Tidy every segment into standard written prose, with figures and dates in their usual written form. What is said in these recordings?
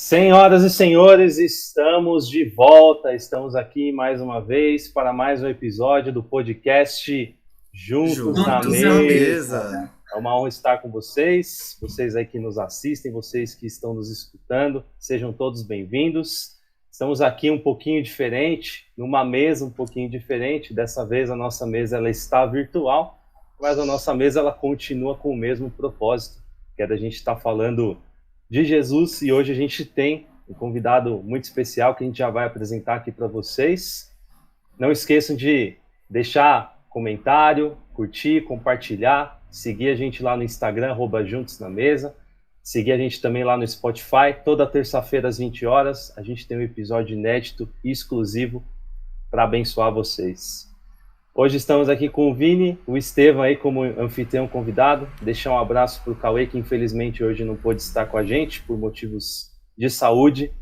Senhoras e senhores, estamos de volta, estamos aqui mais uma vez para mais um episódio do podcast Juntos na Mesa. É uma honra estar com vocês, vocês aí que nos assistem, vocês que estão nos escutando, sejam todos bem-vindos. Estamos aqui um pouquinho diferente, numa mesa um pouquinho diferente, dessa vez a nossa mesa ela está virtual, mas a nossa mesa ela continua com o mesmo propósito, que é da gente estar falando de Jesus, e hoje a gente tem um convidado muito especial que a gente já vai apresentar aqui para vocês. Não esqueçam de deixar comentário, curtir, compartilhar, seguir a gente lá no Instagram, @juntosnamesa, seguir a gente também lá no Spotify. Toda terça-feira às 20 horas a gente tem um episódio inédito e exclusivo para abençoar vocês. Hoje estamos aqui com o Vini, o Estevam aí como anfitrião convidado. Deixar um abraço para o Cauê, que infelizmente hoje não pôde estar com a gente por motivos de saúde,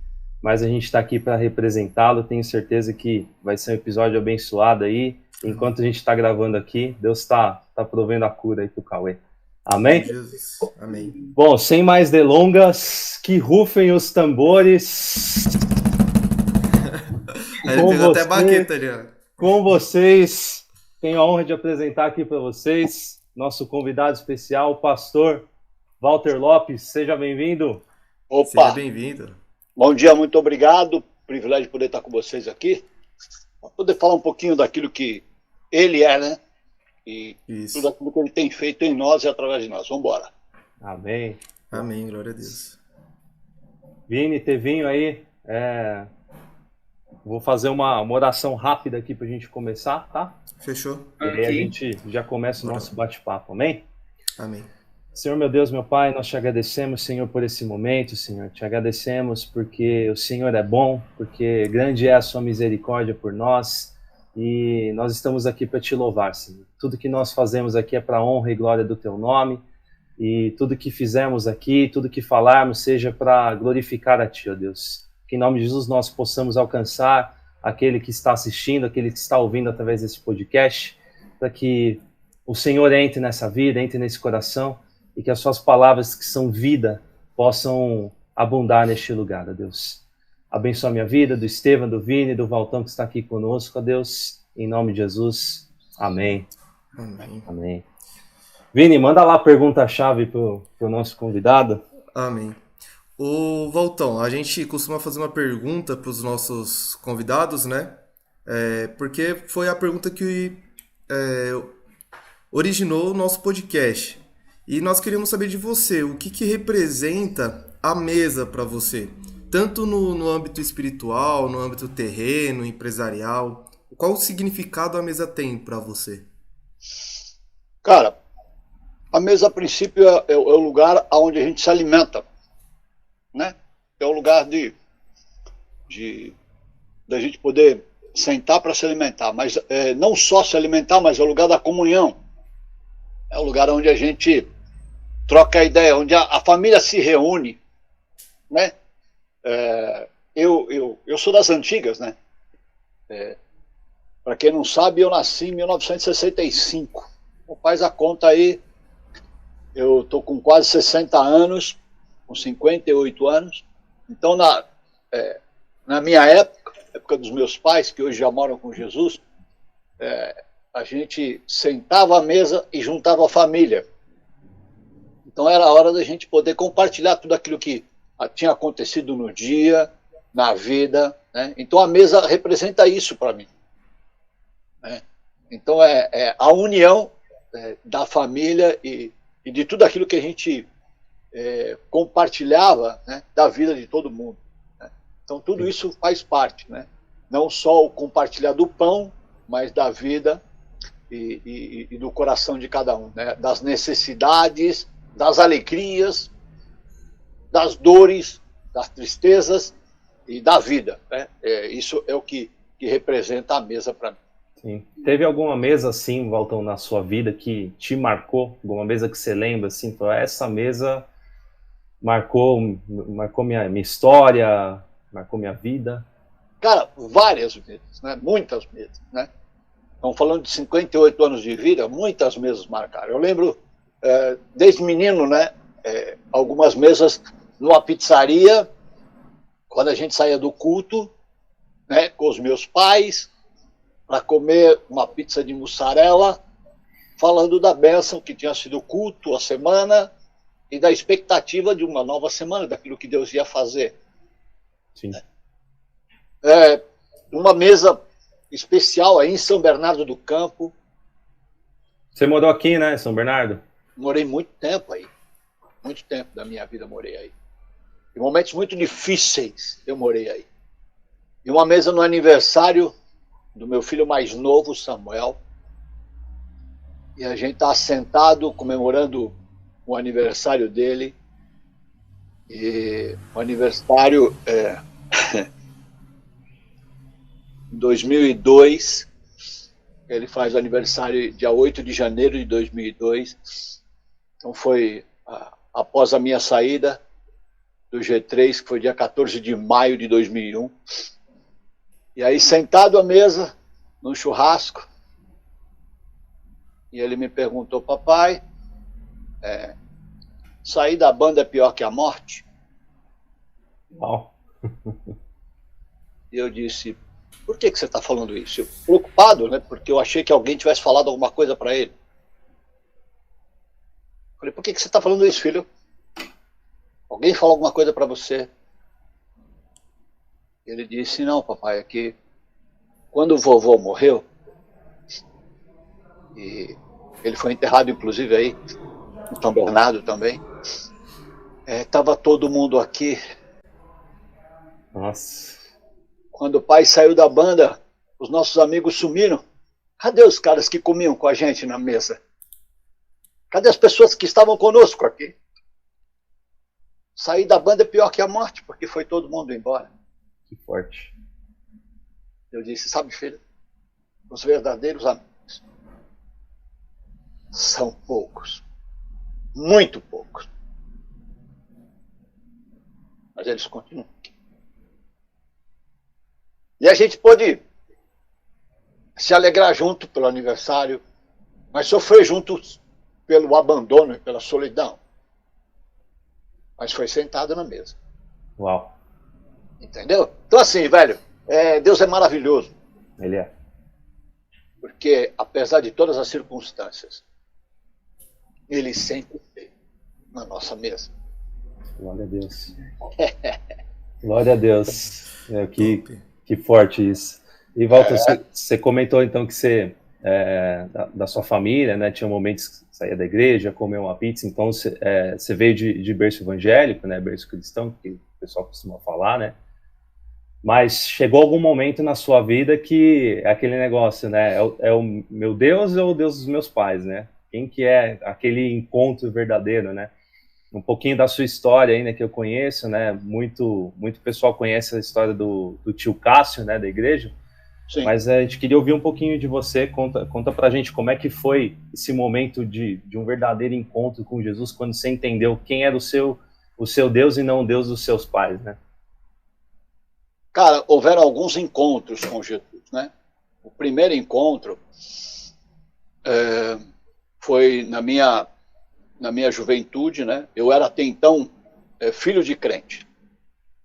mas a gente está aqui para representá-lo. Tenho certeza que vai ser um episódio abençoado aí. Enquanto a gente está gravando aqui, Deus está provendo a cura aí para o Cauê. Amém? Jesus. Amém. Bom, sem mais delongas, que rufem os tambores. Ele fez até baqueta ali, ó. Com vocês, tenho a honra de apresentar aqui para vocês nosso convidado especial, o pastor Walter Lopes. Seja bem-vindo. Opa! Seja bem-vindo. Bom dia, muito obrigado. Privilégio de poder estar com vocês aqui. Para poder falar um pouquinho daquilo que ele é, né? E Isso. tudo aquilo que ele tem feito em nós e através de nós. Vamos embora. Amém. Amém, glória a Deus. Vini, Tevinho aí, vou fazer uma oração rápida aqui para a gente começar, tá? Fechou? E aí a gente já começa o nosso bate-papo, amém? Amém. Senhor, meu Deus, meu Pai, nós te agradecemos, Senhor, por esse momento, Senhor. Te agradecemos porque o Senhor é bom, porque grande é a sua misericórdia por nós e nós estamos aqui para te louvar, Senhor. Tudo que nós fazemos aqui é para a honra e glória do teu nome e tudo que fizermos aqui, tudo que falarmos seja para glorificar a ti, ó Deus. Que em nome de Jesus nós possamos alcançar aquele que está assistindo, aquele que está ouvindo através desse podcast, para que o Senhor entre nessa vida, entre nesse coração, e que as suas palavras que são vida possam abundar neste lugar, ó Deus. Abençoa a minha vida, do Estevam, do Vini, do Valtão que está aqui conosco, ó Deus, em nome de Jesus. Amém. Amém. Amém. Vini, manda lá a pergunta-chave para o nosso convidado. Amém. Ô, Valtão, a gente costuma fazer uma pergunta para os nossos convidados, né? Porque foi a pergunta que originou o nosso podcast. E nós queríamos saber de você, o que representa a mesa para você? Tanto no âmbito espiritual, no âmbito terreno, empresarial. Qual o significado a mesa tem para você? Cara, a mesa, a princípio, é o lugar onde a gente se alimenta, né? É o lugar da gente poder sentar para se alimentar, mas não só se alimentar, mas é o lugar da comunhão. É o lugar onde a gente troca ideia, onde a família se reúne, né? Eu sou das antigas, né? Para quem não sabe, eu nasci em 1965. Faz a conta aí, eu tô com quase 60 anos, com 58 anos. Então, na minha época dos meus pais, que hoje já moram com Jesus, a gente sentava à mesa e juntava a família. Então era a hora da gente poder compartilhar tudo aquilo que tinha acontecido no dia, na vida, né? Então a mesa representa isso para mim, né? Então é a união da família e de tudo aquilo que a gente compartilhava, né? Da vida de todo mundo, né? Então tudo isso faz parte, né? Não só o compartilhar do pão, mas da vida e do coração de cada um, né? Das necessidades, das alegrias, das dores, das tristezas e da vida, né? Isso é o que representa a mesa para mim. Sim. Teve alguma mesa assim, Valtão, na sua vida que te marcou? Alguma mesa que você lembra assim, essa mesa marcou minha história, marcou minha vida? Cara, várias mesas, né? Muitas mesas, né? Estamos falando de 58 anos de vida, muitas mesas marcaram. Eu lembro, desde menino, né? Algumas mesas numa pizzaria quando a gente saía do culto, né, com os meus pais, para comer uma pizza de mussarela, falando da bênção que tinha sido o culto a semana e da expectativa de uma nova semana, daquilo que Deus ia fazer. Sim. Uma mesa especial aí em São Bernardo do Campo. Você morou aqui, né, São Bernardo? Morei muito tempo aí. Muito tempo da minha vida morei aí. Em momentos muito difíceis eu morei aí. E uma mesa no aniversário do meu filho mais novo, Samuel. E a gente está sentado comemorando o aniversário dele. E o aniversário em 2002. Ele faz o aniversário dia 8 de janeiro de 2002. Então foi após a minha saída do G3, que foi dia 14 de maio de 2001. E aí, sentado à mesa, num churrasco, e ele me perguntou: papai, sair da banda é pior que a morte? Uau. E eu disse: por que você está falando isso? Eu, preocupado, né? Porque eu achei que alguém tivesse falado alguma coisa para ele. Falei: por que você está falando isso, filho? Alguém falou alguma coisa para você? Ele disse: não, papai, é que quando o vovô morreu, e ele foi enterrado inclusive aí, em São Bernardo também, estava todo mundo aqui. Nossa. Quando o pai saiu da banda, os nossos amigos sumiram. Cadê os caras que comiam com a gente na mesa? Cadê as pessoas que estavam conosco aqui? Sair da banda é pior que a morte, porque foi todo mundo embora. Que forte. Eu disse: sabe, filho, os verdadeiros amigos são poucos. Muito poucos. Mas eles continuam aqui. E a gente pôde se alegrar junto pelo aniversário, mas sofrer juntos pelo abandono e pela solidão. Mas foi sentado na mesa. Uau. Entendeu? Então assim, velho, Deus é maravilhoso. Ele é. Porque, apesar de todas as circunstâncias, Ele sempre esteve na nossa mesa. Glória a Deus. Glória a Deus. Que forte isso. E, Walter, você comentou então que você, da sua família, né, tinha momentos que saía da igreja, comeu uma pizza, então você veio de berço evangélico, né, berço cristão, que o pessoal costuma falar, né? Mas chegou algum momento na sua vida que é aquele negócio, né? É o meu Deus ou o Deus dos meus pais, né? Quem que é aquele encontro verdadeiro, né? Um pouquinho da sua história ainda que eu conheço, né? Muito pessoal conhece a história do tio Cássio, né? Da igreja. Sim. Mas a gente queria ouvir um pouquinho de você. Conta pra gente como é que foi esse momento de um verdadeiro encontro com Jesus, quando você entendeu quem era o seu Deus e não o Deus dos seus pais, né? Cara, houveram alguns encontros com Jesus, né? O primeiro encontro foi na minha juventude, né? Eu era até então filho de crente,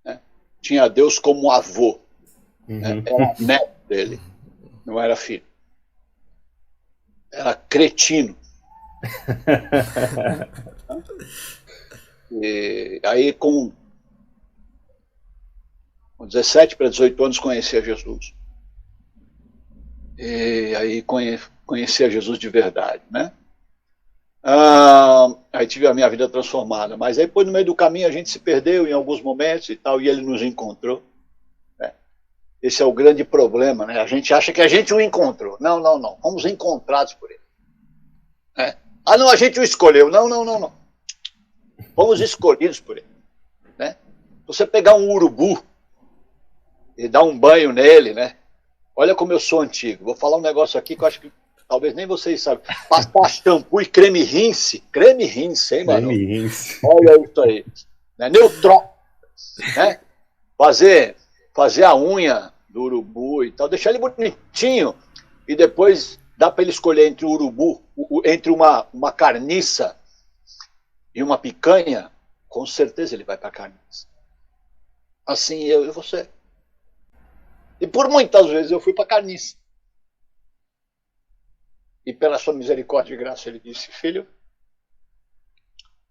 né? Tinha Deus como avô, né? Era neto dele, não era filho. Era cretino. E aí com 17 para 18 anos conhecia Jesus. E aí conhecia Jesus de verdade, né? Aí tive a minha vida transformada. Mas aí depois no meio do caminho a gente se perdeu em alguns momentos e tal, e ele nos encontrou, né? Esse é o grande problema, né? A gente acha que a gente o encontrou. Não, não, não. Fomos encontrados por ele, né? Ah, não, a gente o escolheu. Não, não, não, não. Fomos escolhidos por ele, né? Você pegar um urubu e dar um banho nele, né? Olha como eu sou antigo. Vou falar um negócio aqui que eu acho que talvez nem vocês sabem. Passar shampoo e creme rinse. Creme rinse, hein, mano? Creme rinse. Olha isso aí. Né? Neutró. Né? Fazer a unha do urubu e tal. Deixar ele bonitinho. E depois dá para ele escolher entre o urubu, entre uma carniça e uma picanha. Com certeza ele vai para a carniça. assim eu e você. E por muitas vezes eu fui para a carniça. E pela sua misericórdia e graça ele disse: filho,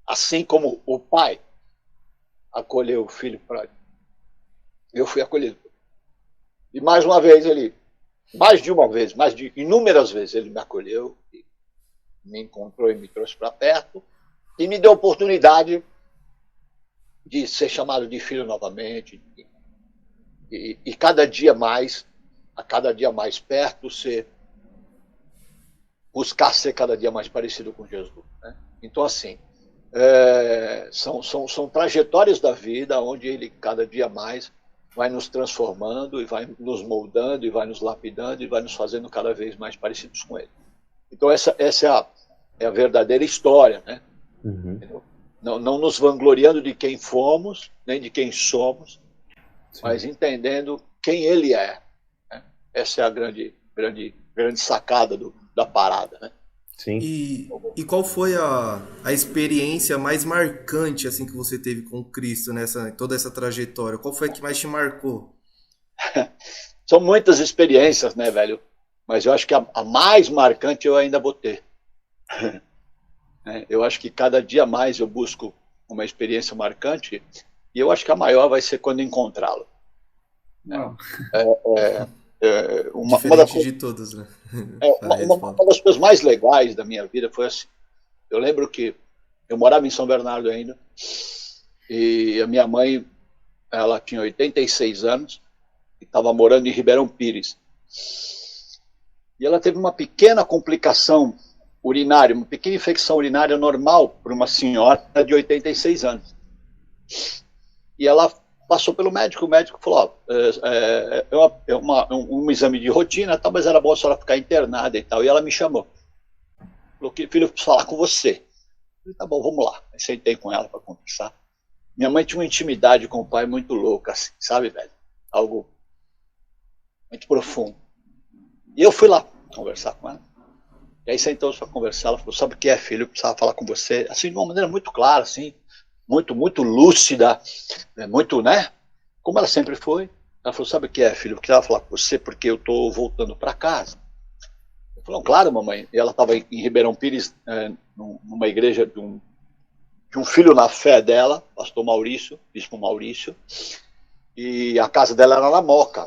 assim como o pai acolheu o filho para eu fui acolhido. E mais uma vez ele, mais de uma vez, mais de inúmeras vezes ele me acolheu, me encontrou e me trouxe para perto e me deu a oportunidade de ser chamado de filho novamente e cada dia mais, a cada dia mais perto, buscar ser cada dia mais parecido com Jesus. Né? Então, assim, são trajetórias da vida onde ele cada dia mais vai nos transformando e vai nos moldando e vai nos lapidando e vai nos fazendo cada vez mais parecidos com ele. Então essa é a verdadeira história, né? Uhum. Não nos vangloriando de quem fomos, nem de quem somos, sim, mas entendendo quem ele é. Né? Essa é a grande sacada da parada, né? Sim. E qual foi a experiência mais marcante assim que você teve com Cristo toda essa trajetória? Qual foi a que mais te marcou? São muitas experiências, né, velho? Mas eu acho que a mais marcante eu ainda vou ter. Eu acho que cada dia mais eu busco uma experiência marcante e eu acho que a maior vai ser quando encontrá-lo. Diferente de todos, né? Uma das coisas mais legais da minha vida foi assim. Eu lembro que eu morava em São Bernardo ainda e a minha mãe, ela tinha 86 anos e estava morando em Ribeirão Pires. E ela teve uma pequena complicação urinária, uma pequena infecção urinária normal para uma senhora de 86 anos. E ela passou pelo médico, o médico falou, um exame de rotina, tá, mas era bom a senhora ficar internada e tal. E ela me chamou. Falou, filho, eu preciso falar com você. Eu falei, tá bom, vamos lá. Aí sentei com ela para conversar. Minha mãe tinha uma intimidade com o pai muito louca, assim, sabe, velho? Algo muito profundo. E eu fui lá conversar com ela. E aí sentamos para conversar. Ela falou, sabe o que é, filho? Eu precisava falar com você. Assim, de uma maneira muito clara, assim, muito lúcida, muito, né? Como ela sempre foi. Ela falou, sabe o que é, filho? Eu precisava falar com você porque eu estou voltando para casa. Eu falei, claro, mamãe. E ela estava em Ribeirão Pires, numa igreja de um filho na fé dela, pastor Maurício, bispo Maurício, e a casa dela era na Moca.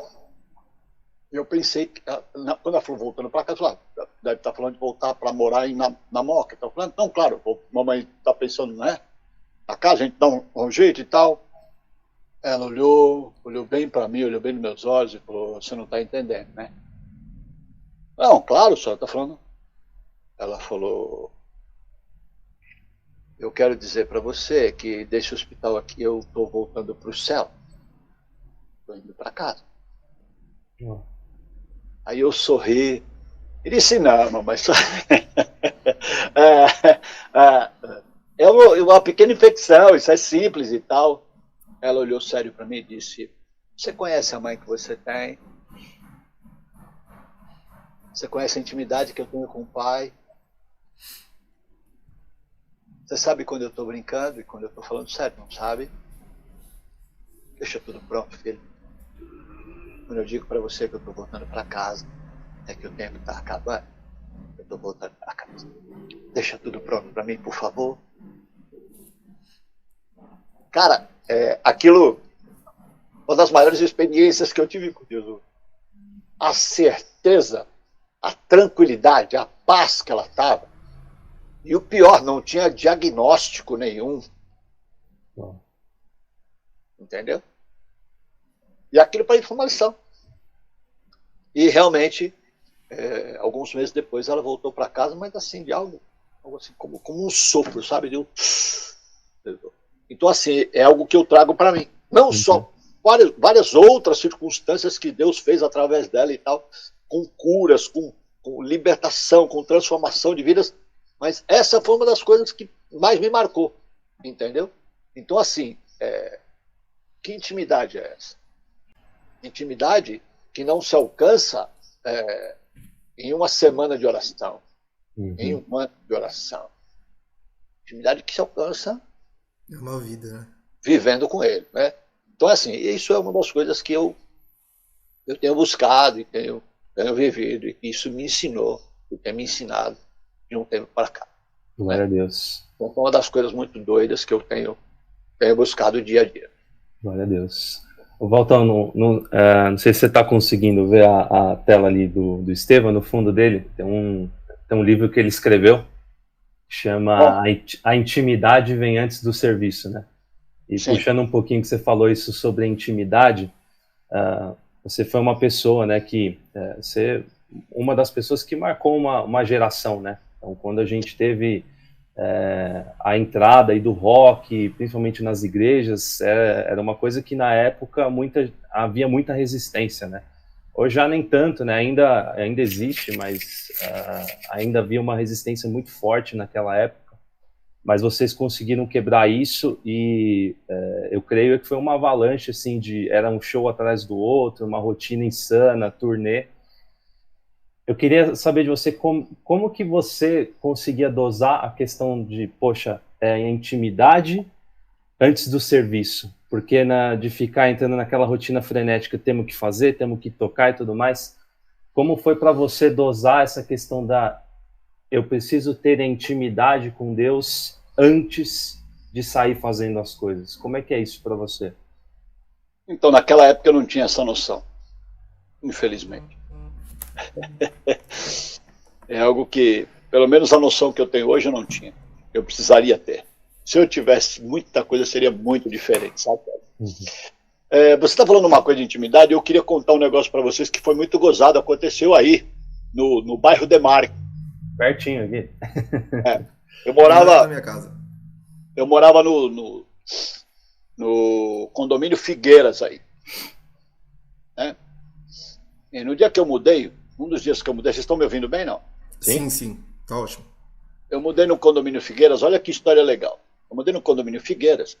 Eu pensei, quando ela falou voltando para casa, deve estar falando de voltar para morar na Moca. Então, falando, não, claro, mamãe está pensando, né? Na casa, a gente dá um jeito e tal. Ela olhou bem para mim, olhou bem nos meus olhos e falou, você não está entendendo, né? Não, claro, a senhora está falando. Ela falou, eu quero dizer para você que desse hospital aqui eu estou voltando para o céu. Estou indo para casa. Aí eu sorri e disse, não, mamãe, é uma pequena infecção, isso é simples e tal. Ela olhou sério para mim e disse, você conhece a mãe que você tem? Você conhece a intimidade que eu tenho com o pai? Você sabe quando eu estou brincando e quando eu estou falando sério, não sabe? Deixa tudo pronto, filho. Quando eu digo para você que eu estou voltando para casa, é que o tempo está acabando. Eu estou voltando para casa. Deixa tudo pronto para mim, por favor. Cara, aquilo, uma das maiores experiências que eu tive com Jesus. A certeza, a tranquilidade, a paz que ela estava. E o pior, não tinha diagnóstico nenhum. Entendeu? E aquilo para informação. E realmente, alguns meses depois, ela voltou para casa, mas assim, de algo assim, como um sopro, sabe? Então, assim, é algo que eu trago para mim. Não só várias outras circunstâncias que Deus fez através dela e tal, com curas, com libertação, com transformação de vidas, mas essa foi uma das coisas que mais me marcou, entendeu? Então, assim, que intimidade é essa? Intimidade que não se alcança em uma semana de oração, em um ano de oração. Intimidade que se alcança é uma vida, né? Vivendo com ele, né? Então, assim, isso é uma das coisas que eu tenho buscado e tenho vivido, e que isso me ensinou, e tem me ensinado de um tempo para cá. Glória a Deus. Então, é uma das coisas muito doidas que eu tenho buscado dia a dia. Glória a Deus. Valtão, não sei se você está conseguindo ver a tela ali do Estevam, no fundo dele, tem um livro que ele escreveu, que chama A Intimidade Vem Antes do Serviço, né? E sim, puxando um pouquinho que você falou isso sobre a intimidade, você foi uma pessoa, né, que você, uma das pessoas que marcou uma geração, né? Então, quando a gente teve a entrada aí do rock, principalmente nas igrejas, era uma coisa que na época havia muita resistência, né? Hoje já nem tanto, né? Ainda existe, mas ainda havia uma resistência muito forte naquela época. Mas vocês conseguiram quebrar isso e eu creio que foi uma avalanche, assim, era um show atrás do outro, uma rotina insana, turnê. Eu queria saber de você como que você conseguia dosar a questão de, poxa, a intimidade antes do serviço, porque de ficar entrando naquela rotina frenética, temos que fazer, temos que tocar e tudo mais. Como foi para você dosar essa questão eu preciso ter a intimidade com Deus antes de sair fazendo as coisas? Como é que é isso para você? Então, naquela época eu não tinha essa noção, infelizmente. É algo que, pelo menos a noção que eu tenho hoje, eu não tinha. Eu precisaria ter. Se eu tivesse, muita coisa seria muito diferente, sabe? Uhum. Você está falando uma coisa de intimidade, eu queria contar um negócio para vocês que foi muito gozado, aconteceu aí, no bairro Demarque. Pertinho aqui. Eu morava na minha casa. Eu morava no condomínio Figueiras aí. Né? E no dia que eu mudei, um dos dias que eu mudei, vocês estão me ouvindo bem, não? Sim, tá ótimo. Eu mudei no condomínio Figueiras, olha que história legal. Eu mudei no condomínio Figueiras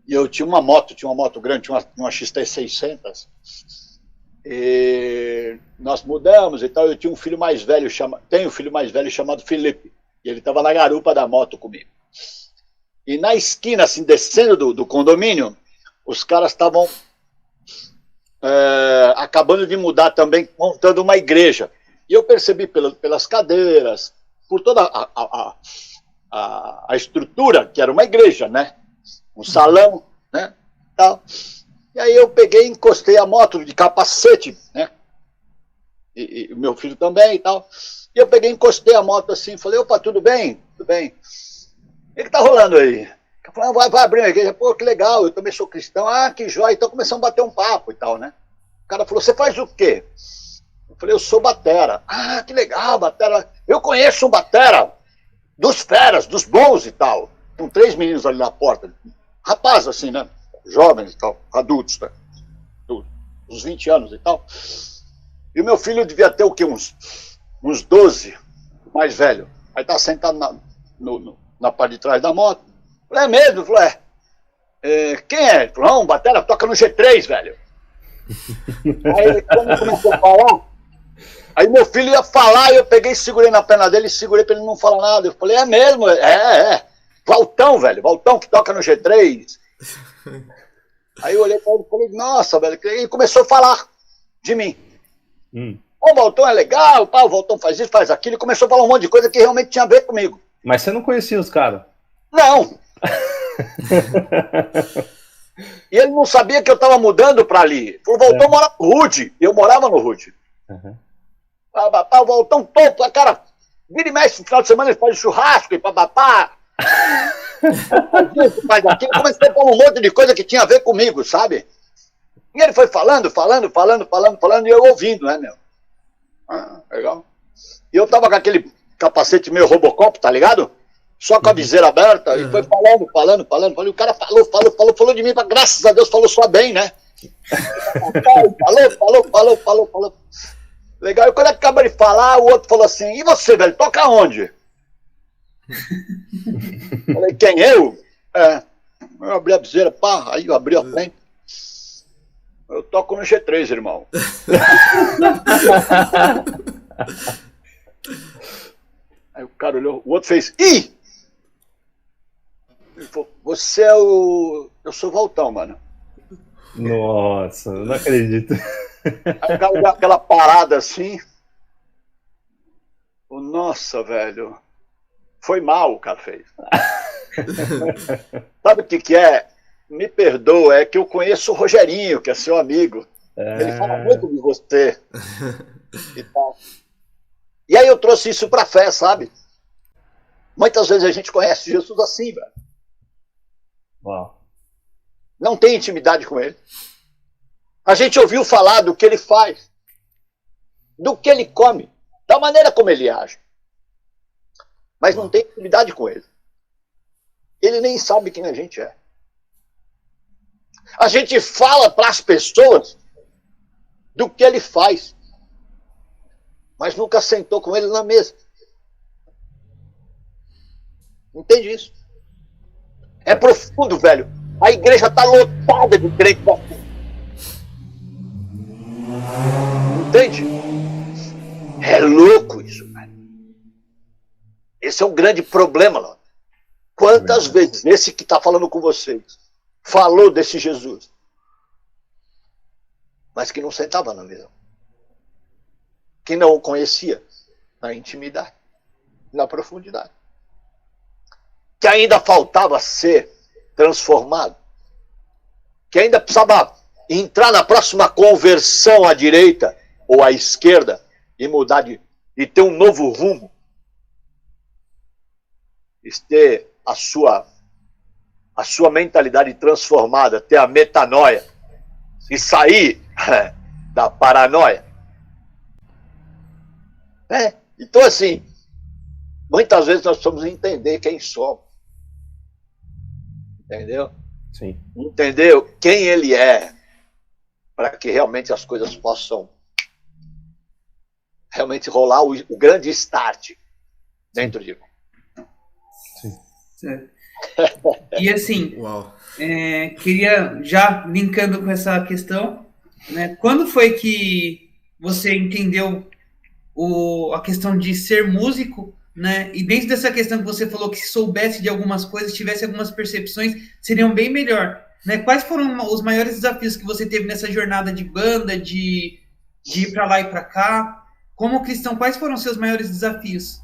e eu tinha uma moto grande, tinha uma XT600. E nós mudamos e tal, eu tinha um filho mais velho, tenho um filho mais velho chamado Felipe, e ele estava na garupa da moto comigo. E na esquina, assim, descendo do condomínio, os caras estavam acabando de mudar também, montando uma igreja. E eu percebi pelas cadeiras, por toda a estrutura, que era uma igreja, né? Um salão, né? Tal. E aí eu peguei e encostei a moto de capacete, né? E o meu filho também e tal. E eu peguei e encostei a moto assim, falei, opa, tudo bem? Tudo bem. O que tá rolando aí? Eu falei, vai abrir uma igreja. Pô, que legal, eu também sou cristão. Ah, que jóia. Então começamos a bater um papo e tal, né? O cara falou, você faz o quê? Eu falei, eu sou batera. Ah, que legal, batera. Eu conheço um batera dos feras, dos bons e tal. Com 3 meninos ali na porta. Rapaz, assim, né? Jovens e tal, adultos, né? Uns 20 anos e tal. E o meu filho devia ter o quê? Uns 12, mais velho. Aí tá sentado na parte de trás da moto. Eu falei, é mesmo? Eu falei, quem é? Ele falou, não, batera toca no G3, velho. Aí quando ele começou a falar, aí meu filho ia falar, e eu peguei e segurei na perna dele, e segurei pra ele não falar nada. Eu falei, é mesmo? Valtão, velho, Valtão que toca no G3. Aí eu olhei pra ele e falei, nossa, velho, e ele começou a falar de mim. O Valtão é legal, o Valtão faz isso, faz aquilo, e começou a falar um monte de coisa que realmente tinha a ver comigo. Mas você não conhecia os caras? Não. E ele não sabia que eu estava mudando para ali. Ele falou, Valtão mora no Rude. E eu morava no Rude. O Valtão topo, cara, vira e mexe no final de semana, ele faz churrasco e papapá. Faz aquilo. Comecei a falar um monte de coisa que tinha a ver comigo, sabe? E ele foi falando, e eu ouvindo, né, meu? Legal. E eu tava com aquele capacete meio Robocop, tá ligado? Só com a viseira aberta, e foi falando. Falei, o cara falou de mim, graças a Deus falou só bem, né? Falou. Legal, e quando acaba de falar, o outro falou assim, e você, velho, toca onde? Falei, quem, eu? Eu abri a viseira, pá, aí eu abri a frente. Eu toco no G3, irmão. Aí o cara olhou, o outro fez, ih! Ele falou, você é o... Eu sou o Valtão, mano. Nossa, não acredito. Aí o cara deu aquela parada assim. Nossa, velho. Foi mal o cara fez. Sabe o que é? Me perdoa, é que eu conheço o Rogerinho, que é seu amigo. Ele fala muito de você. E tal. E aí eu trouxe isso pra fé, sabe? Muitas vezes a gente conhece Jesus assim, velho. Uau. Não tem intimidade com ele. A gente ouviu falar do que ele faz, do que ele come, da maneira como ele age. Mas não tem intimidade com ele. Ele nem sabe quem a gente é. A gente fala para as pessoas do que ele faz, mas nunca sentou com ele na mesa. Entende isso? É profundo, velho. A igreja está lotada de crente assim. Entende? É louco isso, velho. Esse é um grande problema, Ló. Quantas vezes esse que está falando com vocês falou desse Jesus, mas que não sentava na mesa, que não o conhecia na intimidade, na profundidade, que ainda faltava ser transformado, que ainda precisava entrar na próxima conversão à direita ou à esquerda e mudar e ter um novo rumo, e ter a sua mentalidade transformada, ter a metanoia e sair da paranoia. Então, assim, muitas vezes nós precisamos entender quem somos. Entendeu? Sim. Entendeu quem ele é, para que realmente as coisas possam realmente rolar o grande start dentro de mim. Certo. E assim, queria, já linkando com essa questão, né, quando foi que você entendeu a questão de ser músico, né, e dentro dessa questão que você falou que se soubesse de algumas coisas, tivesse algumas percepções, seriam bem melhor, né? Quais foram os maiores desafios que você teve nessa jornada de banda, de ir para lá e para cá? Como cristão, quais foram os seus maiores desafios?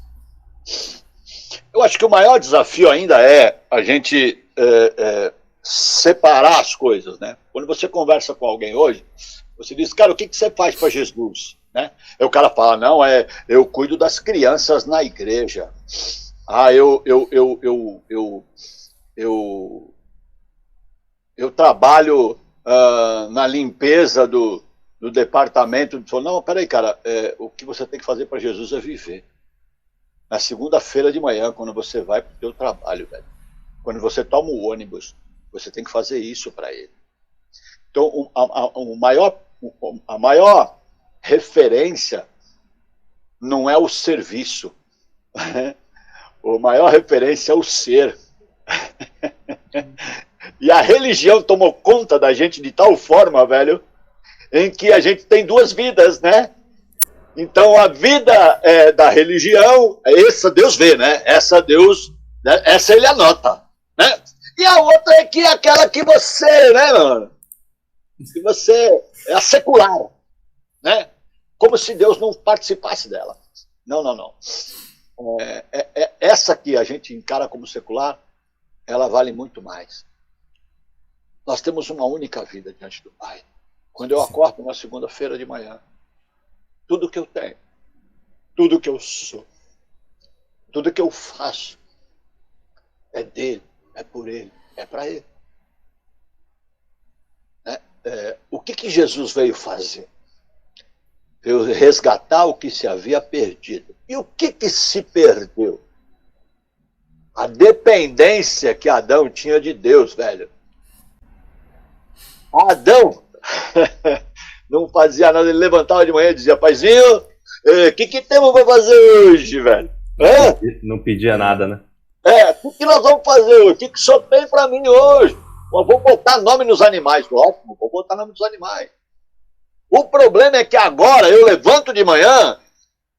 Eu acho que o maior desafio ainda é a gente separar as coisas, né? Quando você conversa com alguém hoje, você diz, cara, o que você faz para Jesus? Né? Aí o cara fala, não, eu cuido das crianças na igreja. Eu trabalho na limpeza do departamento. Não, peraí, cara, o que você tem que fazer para Jesus é viver. Na segunda-feira de manhã, quando você vai para o seu trabalho, velho, quando você toma o ônibus, você tem que fazer isso para ele. Então, a maior referência não é o serviço. A maior referência é o ser. E a religião tomou conta da gente de tal forma, velho, em que a gente tem duas vidas, né? Então a vida da religião, essa Deus vê, né? Essa Deus, né? Essa ele anota, né? E a outra é aquela que você, né, mano? Que você é a secular, né? Como se Deus não participasse dela. Não. Essa que a gente encara como secular, ela vale muito mais. Nós temos uma única vida diante do Pai. Quando eu acordo na segunda-feira de manhã, tudo que eu tenho, tudo que eu sou, tudo que eu faço é dele, é por ele, é para ele. O que Jesus veio fazer? Veio resgatar o que se havia perdido. E o que se perdeu? A dependência que Adão tinha de Deus, velho. Adão não fazia nada, ele levantava de manhã e dizia, paizinho, o que temos para fazer hoje, velho? Não pedia nada, né? O que nós vamos fazer hoje? O que o senhor tem para mim hoje? Eu vou botar nome nos animais. Ótimo, vou botar nome nos animais. O problema é que agora eu levanto de manhã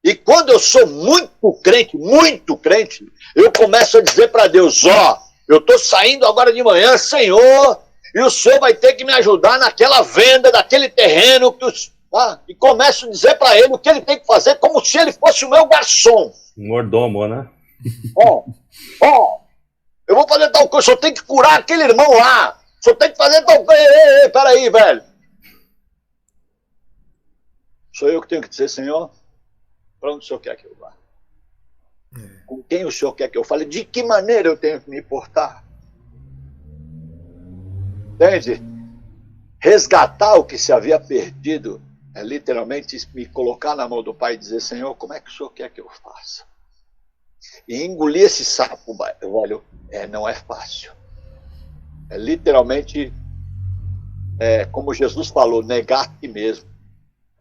e quando eu sou muito crente, eu começo a dizer para Deus, eu estou saindo agora de manhã, Senhor, e o senhor vai ter que me ajudar naquela venda daquele terreno, e começo a dizer para ele o que ele tem que fazer, como se ele fosse o meu garçom. Mordomo, né? Eu vou fazer tal coisa, o senhor tem que curar aquele irmão lá, o senhor tem que fazer tal coisa. Ei, peraí, velho. Sou eu que tenho que dizer, Senhor, para onde o senhor quer que eu vá? Com quem o senhor quer que eu fale? De que maneira eu tenho que me portar? Entende? Resgatar o que se havia perdido é literalmente me colocar na mão do Pai e dizer, Senhor, como é que o senhor quer que eu faça? E engolir esse sapo, velho, não é fácil. É literalmente, como Jesus falou, negar a ti mesmo.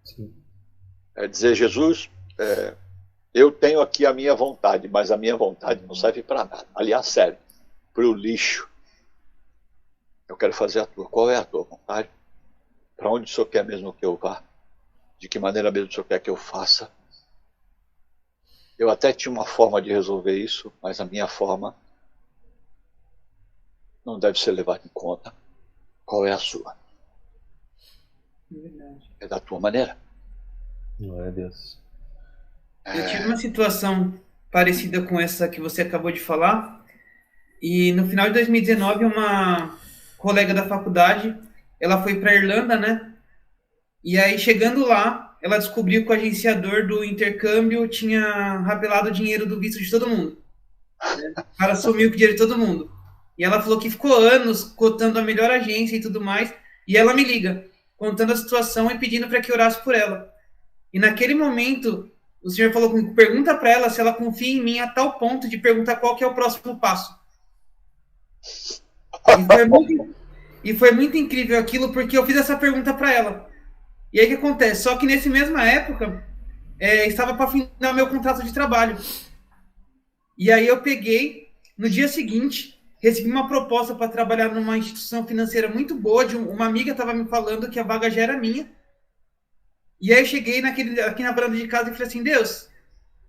Sim. É dizer, Jesus, eu tenho aqui a minha vontade, mas a minha vontade não serve para nada. Aliás, serve para o lixo. Eu quero fazer a tua. Qual é a tua vontade? Para onde o senhor quer mesmo que eu vá? De que maneira mesmo o senhor quer que eu faça? Eu até tinha uma forma de resolver isso, mas a minha forma não deve ser levada em conta. Qual é a sua? É da tua maneira. Glória a Deus. Eu tive uma situação parecida com essa que você acabou de falar, e no final de 2019 uma colega da faculdade, ela foi para Irlanda, né? E aí chegando lá, ela descobriu que o agenciador do intercâmbio tinha rapelado o dinheiro do visto de todo mundo. O cara sumiu com o dinheiro de todo mundo. E ela falou que ficou anos cotando a melhor agência e tudo mais, e ela me liga, contando a situação e pedindo para que eu orasse por ela. E naquele momento, o Senhor falou comigo, pergunta para ela se ela confia em mim a tal ponto de perguntar qual que é o próximo passo. E foi muito incrível aquilo, porque eu fiz essa pergunta para ela. E aí o que acontece? Só que nessa mesma época, estava para findar o meu contrato de trabalho. E aí eu peguei, no dia seguinte, recebi uma proposta para trabalhar numa instituição financeira muito boa, uma amiga estava me falando que a vaga já era minha. E aí eu cheguei aqui na varanda de casa e falei assim, Deus,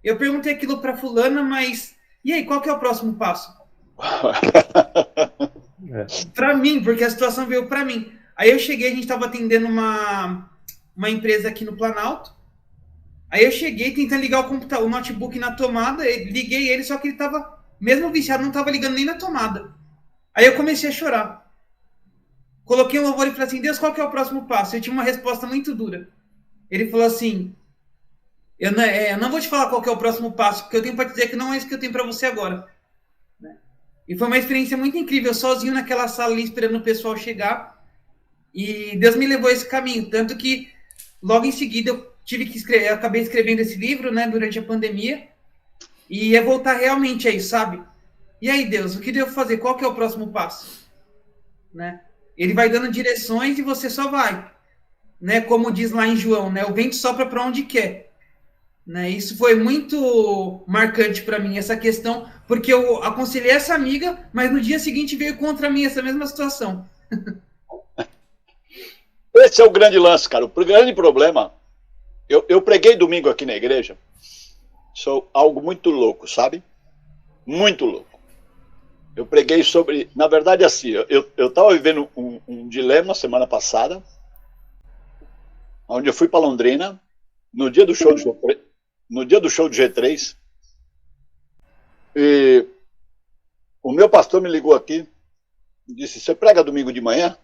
eu perguntei aquilo para fulana, mas e aí, qual que é o próximo passo? Para mim, porque a situação veio para mim. Aí eu cheguei, a gente estava atendendo uma empresa aqui no Planalto. Aí eu cheguei tentando ligar o notebook na tomada, liguei ele, só que ele estava, mesmo viciado, não estava ligando nem na tomada. Aí eu comecei a chorar. Coloquei um louvor e falei assim, Deus, qual que é o próximo passo? Eu tinha uma resposta muito dura. Ele falou assim, eu não vou te falar qual que é o próximo passo, porque eu tenho para dizer que não é isso que eu tenho para você agora. E foi uma experiência muito incrível, sozinho naquela sala ali, esperando o pessoal chegar. E Deus me levou a esse caminho. Tanto que, logo em seguida, eu acabei escrevendo esse livro, né, durante a pandemia. E é voltar realmente a isso, sabe? E aí, Deus, o que devo fazer? Qual que é o próximo passo? Né? Ele vai dando direções e você só vai. Né, como diz lá em João, né, o vento sopra para onde quer. Né, isso foi muito marcante para mim, essa questão, porque eu aconselhei essa amiga, mas no dia seguinte veio contra mim essa mesma situação. Esse é o grande lance, cara. O grande problema, eu preguei domingo aqui na igreja, isso é algo muito louco, sabe? Muito louco. Eu preguei sobre, na verdade assim, eu estava vivendo um dilema semana passada, onde eu fui para Londrina, no dia do show do G3, e o meu pastor me ligou aqui e disse, você prega domingo de manhã?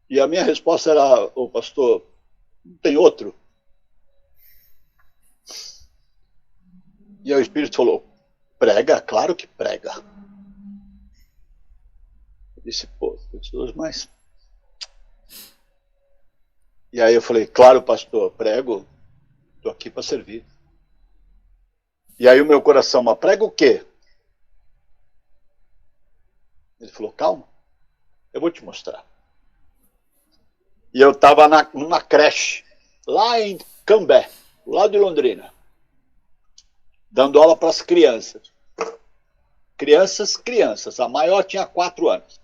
E a minha resposta era, ô pastor, não tem outro? E aí o Espírito falou, prega? Claro que prega. Eu disse, pô, Deus, mas... E aí eu falei, claro, pastor, prego, estou aqui para servir. E aí o meu coração, mas prega o quê? Ele falou, calma, eu vou te mostrar. E eu estava numa creche, lá em Cambé, lá de Londrina, dando aula para as crianças. Crianças, a maior tinha 4 anos.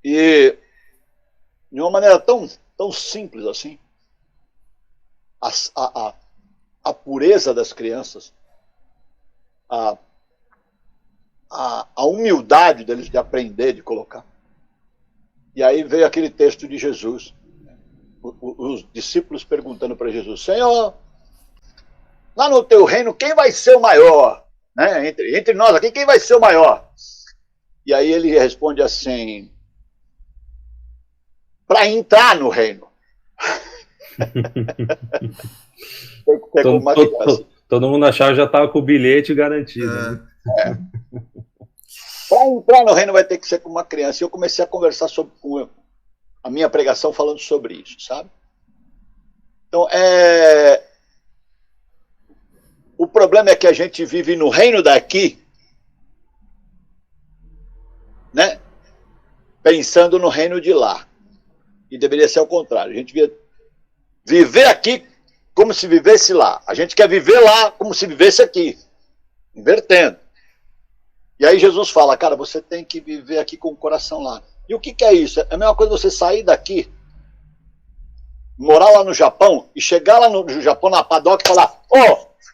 E de uma maneira tão simples assim, a pureza das crianças, a humildade deles de aprender, de colocar. E aí veio aquele texto de Jesus. Os discípulos perguntando para Jesus: Senhor, lá no teu reino, quem vai ser o maior? Né? Entre nós aqui, quem vai ser o maior? E aí ele responde assim: para entrar no reino. Todo mundo achava que já estava com o bilhete garantido. Né? Para entrar no reino vai ter que ser com uma criança. E eu comecei a conversar com a minha pregação falando sobre isso, sabe? Então, o problema é que a gente vive no reino daqui, né? Pensando no reino de lá. E deveria ser ao contrário. A gente devia viver aqui como se vivesse lá. A gente quer viver lá como se vivesse aqui. Invertendo. E aí Jesus fala: cara, você tem que viver aqui com o coração lá. E o que é isso? É a mesma coisa você sair daqui, morar lá no Japão, e chegar lá no Japão, na padoca, e falar: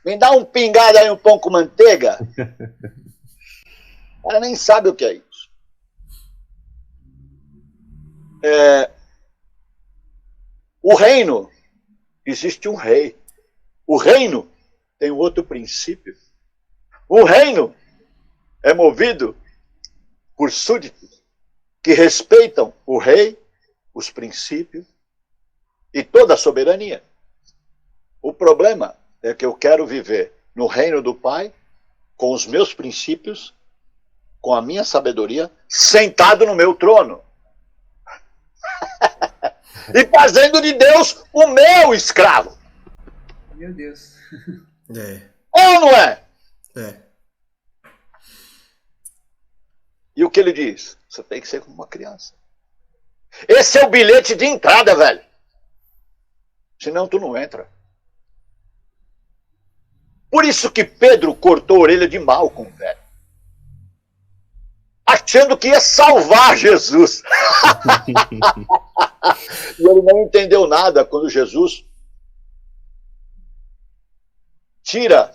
me dá um pingado aí, um pão com manteiga. O cara nem sabe o que é isso. O reino, existe um rei. O reino tem um outro princípio. O reino é movido por súditos que respeitam o rei, os princípios e toda a soberania. O problema é que eu quero viver no reino do Pai, com os meus princípios, com a minha sabedoria, sentado no meu trono. E fazendo de Deus o meu escravo. Meu Deus. Ou não é? É. E o que ele diz? Você tem que ser como uma criança. Esse é o bilhete de entrada, velho. Senão tu não entra. Por isso que Pedro cortou a orelha de Malcolm, velho. Achando que ia salvar Jesus. E ele não entendeu nada quando Jesus tira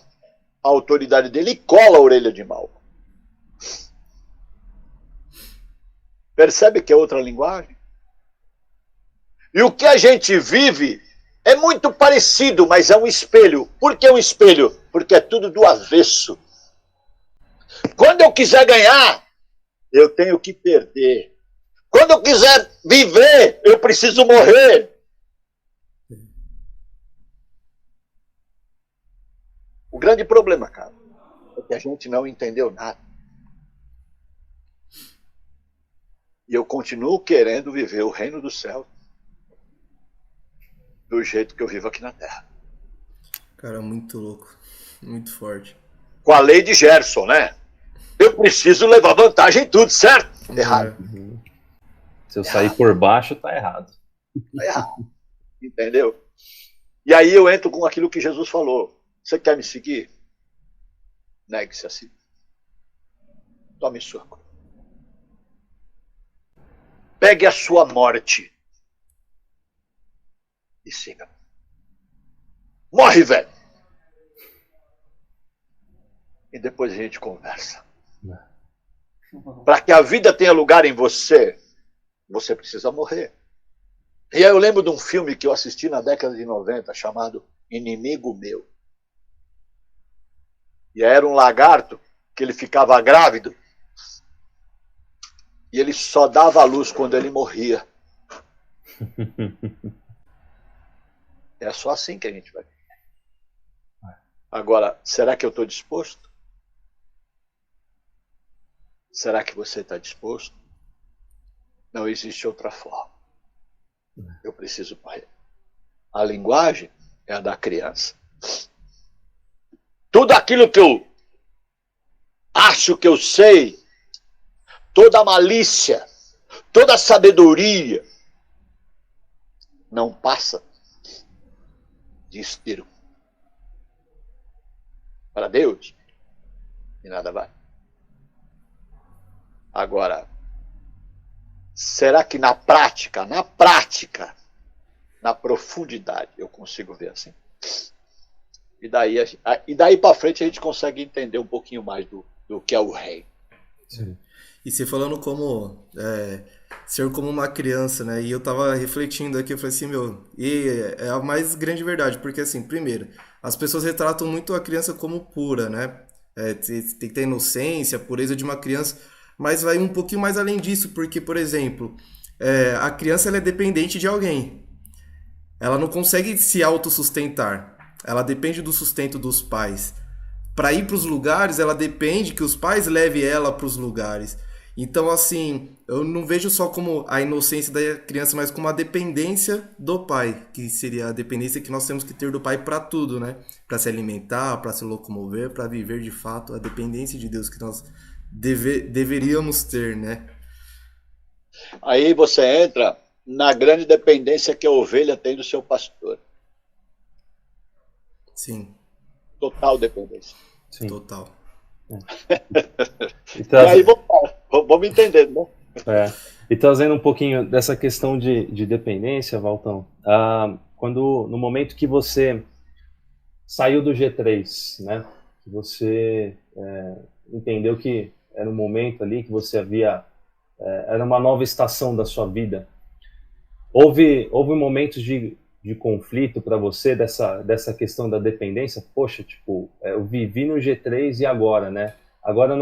a autoridade dele e cola a orelha de Malcolm. Percebe que é outra linguagem? E o que a gente vive é muito parecido, mas é um espelho. Por que um espelho? Porque é tudo do avesso. Quando eu quiser ganhar, eu tenho que perder. Quando eu quiser viver, eu preciso morrer. O grande problema, cara, é que a gente não entendeu nada. E eu continuo querendo viver o reino do céu do jeito que eu vivo aqui na Terra. Cara, muito louco. Muito forte. Com a lei de Gerson, né? Eu preciso levar vantagem em tudo, certo? Errado. Se eu sair por baixo, tá errado. Tá errado. Entendeu? E aí eu entro com aquilo que Jesus falou. Você quer me seguir? Negue-se a si. Tome sua cruz. Pegue a sua morte e siga. Morre, velho. E depois a gente conversa. Para que a vida tenha lugar em você, você precisa morrer. E aí eu lembro de um filme que eu assisti na década de 90, chamado Inimigo Meu. E era um lagarto que ele ficava grávido e ele só dava a luz quando ele morria. É só assim que a gente vai. Agora, será que eu estou disposto? Será que você está disposto? Não existe outra forma. Eu preciso morrer. A linguagem é a da criança. Tudo aquilo que eu acho que eu sei, toda a malícia, toda a sabedoria, não passa de esterco. Para Deus, e nada vai. Agora, será que na prática, na profundidade, eu consigo ver assim? E daí para frente a gente consegue entender um pouquinho mais do que é o rei. Sim. E você falando como ser como uma criança, né? E eu tava refletindo aqui, eu falei assim, e é a mais grande verdade, porque assim, primeiro, as pessoas retratam muito a criança como pura, né? Tem que ter inocência, a pureza de uma criança, mas vai um pouquinho mais além disso, porque, por exemplo, a criança ela é dependente de alguém. Ela não consegue se autossustentar. Ela depende do sustento dos pais. Para ir para os lugares, ela depende que os pais levem ela para os lugares. Então, assim, eu não vejo só como a inocência da criança, mas como a dependência do pai, que seria a dependência que nós temos que ter do pai para tudo, né? Para se alimentar, para se locomover, para viver de fato, a dependência de Deus que nós deveríamos ter, né? Aí você entra na grande dependência que a ovelha tem do seu pastor. Sim. Total dependência. Sim. Total. E aí vamos entender, né? E trazendo um pouquinho dessa questão de dependência, Valtão, no momento que você saiu do G3, né, que você entendeu que era um momento ali que você era uma nova estação da sua vida, houve momentos de conflito para você dessa questão da dependência? Poxa, tipo, eu vivi no G3 e agora, né? Agora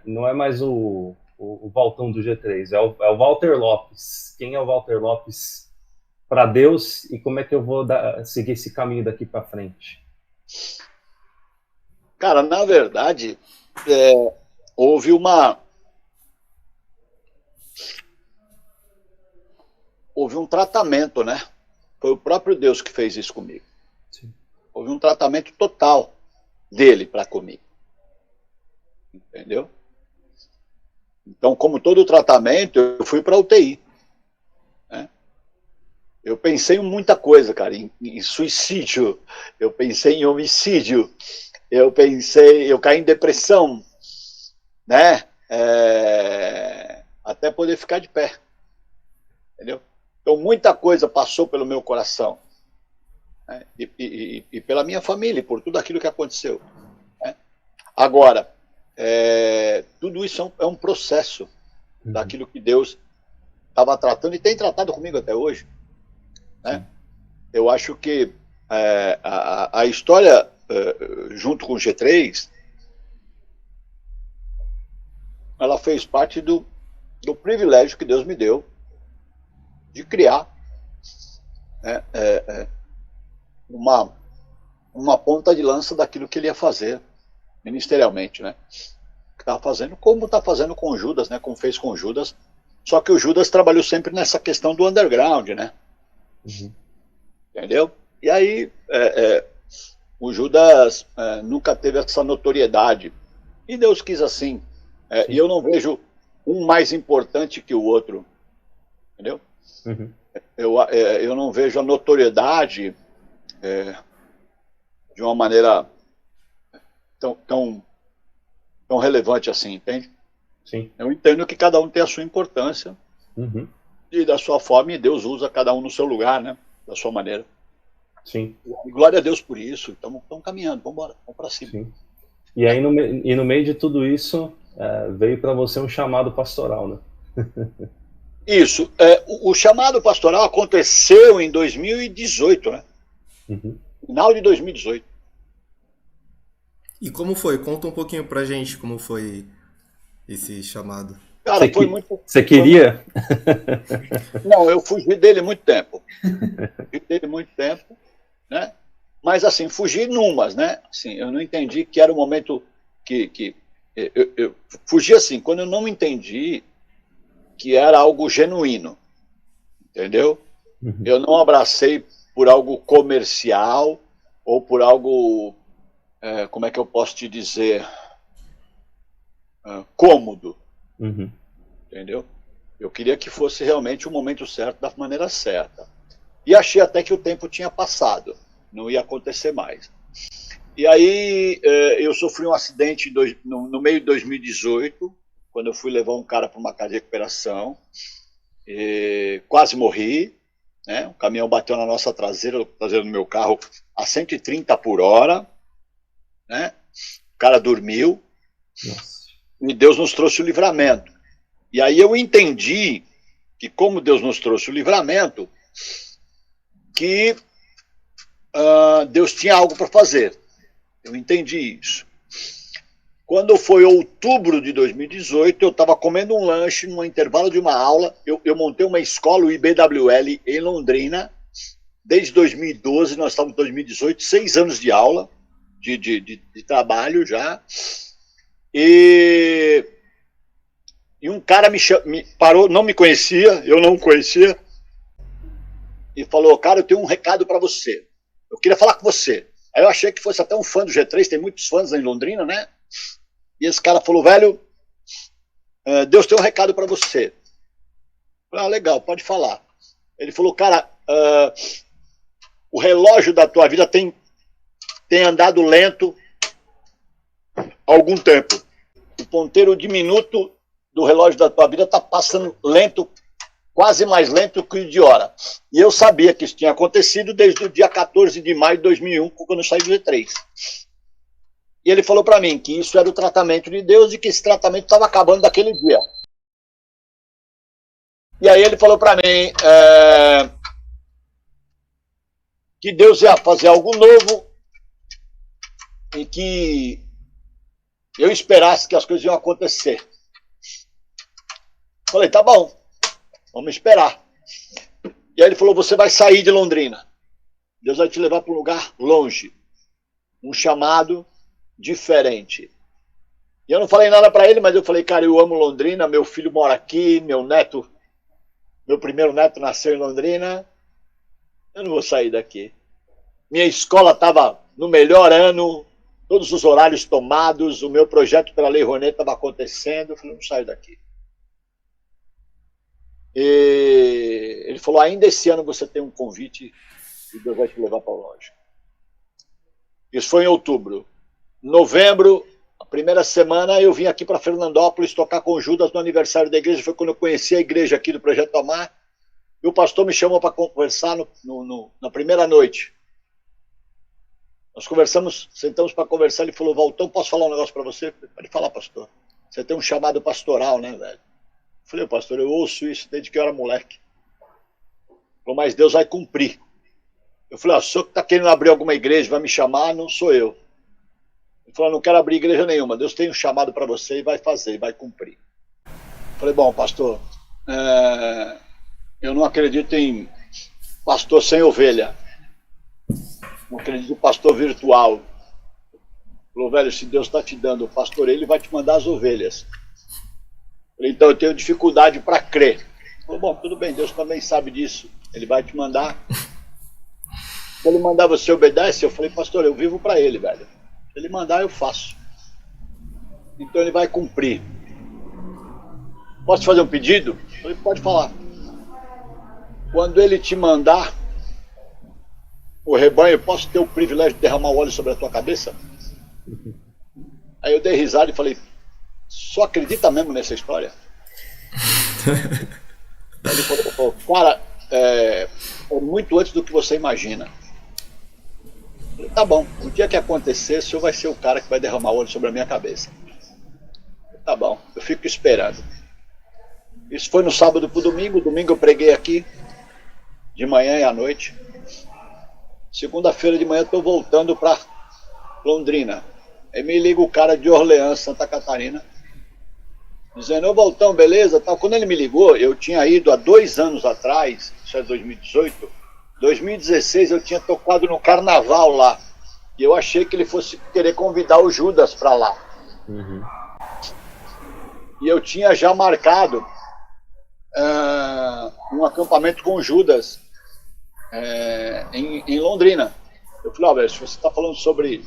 não é mais o Valtão do G3, é o Walter Lopes. Quem é o Walter Lopes para Deus e como é que eu vou seguir esse caminho daqui para frente? Cara, na verdade, houve um tratamento, né? Foi o próprio Deus que fez isso comigo. Sim. Houve um tratamento total dele para comigo. Entendeu? Então, como todo tratamento, eu fui para UTI. Né? Eu pensei em muita coisa, cara, em suicídio, eu pensei em homicídio, eu caí em depressão, né? Até poder ficar de pé. Entendeu? Então, muita coisa passou pelo meu coração, né? E pela minha família, por tudo aquilo que aconteceu. Né? Agora, tudo isso é um processo daquilo que Deus estava tratando e tem tratado comigo até hoje. Né? Eu acho que a história, junto com o G3, ela fez parte do privilégio que Deus me deu de criar uma ponta de lança daquilo que ele ia fazer ministerialmente, né? Que estava fazendo, como está fazendo com o Judas, né? Como fez com o Judas. Só que o Judas trabalhou sempre nessa questão do underground, né? Uhum. Entendeu? E aí o Judas nunca teve essa notoriedade. E Deus quis assim. E eu não vejo um mais importante que o outro. Entendeu? Uhum. Eu não vejo a notoriedade de uma maneira tão relevante assim, entende? Sim. Eu entendo que cada um tem a sua importância, uhum, e da sua forma, e Deus usa cada um no seu lugar, né? Da sua maneira. Sim. E glória a Deus por isso. Estamos caminhando, vamos embora, vamos para cima. Sim. E aí, no meio de tudo isso, veio para você um chamado pastoral, né? Isso. O chamado pastoral aconteceu em 2018, né? Uhum. Final de 2018. E como foi? Conta um pouquinho pra gente como foi esse chamado. Cara, foi muito... Você queria? Não, eu fugi dele muito tempo. Né? Mas assim, fugi numas, né? Assim, eu não entendi que era o momento que eu fugi assim, quando eu não entendi que era algo genuíno. Entendeu? Uhum. Eu não abracei por algo comercial ou por algo... como é que eu posso te dizer, cômodo, uhum, entendeu? Eu queria que fosse realmente o momento certo, da maneira certa. E achei até que o tempo tinha passado, não ia acontecer mais. E aí eu sofri um acidente no meio de 2018, quando eu fui levar um cara para uma casa de recuperação, quase morri, né? O caminhão bateu na nossa traseira do meu carro a 130 por hora, né? O cara dormiu. Nossa. E Deus nos trouxe o livramento. E aí eu entendi que, como Deus nos trouxe o livramento, que Deus tinha algo para fazer. Eu entendi isso. Quando foi outubro de 2018, eu estava comendo um lanche no intervalo de uma aula. Eu montei uma escola, o IBWL, em Londrina. Desde 2012, nós estamos em 2018, 6 anos de aula, de trabalho já. E um cara me parou, não me conhecia, eu não conhecia, e falou: cara, eu tenho um recado para você. Eu queria falar com você. Aí eu achei que fosse até um fã do G3, tem muitos fãs em Londrina, né? E esse cara falou: velho, Deus tem um recado para você. Eu falei: ah, legal, pode falar. Ele falou: cara, o relógio da tua vida tem andado lento há algum tempo. O ponteiro diminuto do relógio da tua vida está passando lento, quase mais lento que o de hora. E eu sabia que isso tinha acontecido desde o dia 14 de maio de 2001, quando eu saí do G3. E ele falou para mim que isso era o tratamento de Deus e que esse tratamento estava acabando daquele dia. E aí ele falou para mim que Deus ia fazer algo novo e que eu esperasse que as coisas iam acontecer. Falei: tá bom, vamos esperar. E aí ele falou: você vai sair de Londrina. Deus vai te levar para um lugar longe. Um chamado diferente. E eu não falei nada para ele, mas eu falei: cara, eu amo Londrina, meu filho mora aqui, meu primeiro neto nasceu em Londrina. Eu não vou sair daqui. Minha escola estava no melhor ano, todos os horários tomados, o meu projeto pela Lei Rouanet estava acontecendo. Eu falei: não saio daqui. E ele falou: ainda esse ano você tem um convite e Deus vai te levar para longe. Isso foi em outubro. Novembro, a primeira semana, eu vim aqui para Fernandópolis tocar com o Judas no aniversário da igreja. Foi quando eu conheci a igreja aqui do Projeto Amar. E o pastor me chamou para conversar na primeira noite. Nós conversamos, sentamos para conversar. Ele falou: Valtão, posso falar um negócio para você? Pode falar, pastor. Você tem um chamado pastoral, né, velho? Eu falei: pastor, eu ouço isso desde que eu era moleque. Ele falou: mas Deus vai cumprir. Eu falei: o senhor que está querendo abrir alguma igreja vai me chamar? Não sou eu. Ele falou: não quero abrir igreja nenhuma. Deus tem um chamado para você e vai fazer, vai cumprir. Eu falei: bom, pastor, eu não acredito em pastor sem ovelha. Não acredito em pastor virtual. Ele falou: velho, se Deus está te dando o pastor, ele vai te mandar as ovelhas. Eu falei: então eu tenho dificuldade para crer. Ele falou: bom, tudo bem, Deus também sabe disso. Ele vai te mandar. Se ele mandar, você obedece? Eu falei: pastor, eu vivo para ele, velho. Se ele mandar, eu faço. Então ele vai cumprir. Posso te fazer um pedido? Eu falei: pode falar. Quando ele te mandar o rebanho, posso ter o privilégio de derramar o óleo sobre a tua cabeça? Aí eu dei risada e falei: só acredita mesmo nessa história? Aí ele falou: cara, é muito antes do que você imagina. Eu falei: tá bom, o dia que acontecer, o senhor vai ser o cara que vai derramar óleo sobre a minha cabeça. Tá bom, eu fico esperando. Isso foi no sábado pro domingo. Domingo eu preguei aqui, de manhã e à noite. Segunda-feira de manhã eu tô voltando para Londrina. Aí me liga o cara de Orleans, Santa Catarina, dizendo: ô Valtão, beleza? Tal. Quando ele me ligou, eu tinha ido há 2 anos atrás, isso é 2018, 2016 eu tinha tocado no carnaval lá. E eu achei que ele fosse querer convidar o Judas para lá. Uhum. E eu tinha já marcado um acampamento com o Judas em Londrina. Eu falei: ó, velho, se você está falando sobre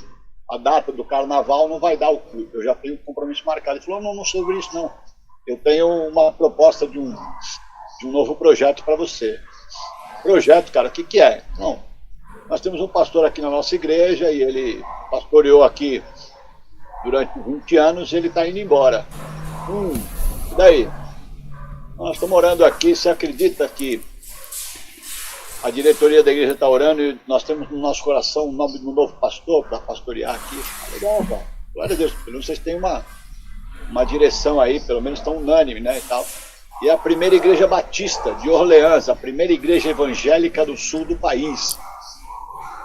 a data do carnaval, não vai dar o cu. Eu já tenho um compromisso marcado. Ele falou: não sobre isso não. Eu tenho uma proposta de um novo projeto para você. Projeto, cara, o que é? Não, nós temos um pastor aqui na nossa igreja e ele pastoreou aqui durante 20 anos e ele está indo embora. E daí? Nós estamos orando aqui, você acredita que a diretoria da igreja está orando e nós temos no nosso coração o nome de um novo pastor para pastorear aqui? Legal, cara. Glória a Deus. Pelo menos vocês têm uma direção aí, pelo menos tão unânime, né, e tal. E é a primeira igreja batista de Orleans, a primeira igreja evangélica do sul do país.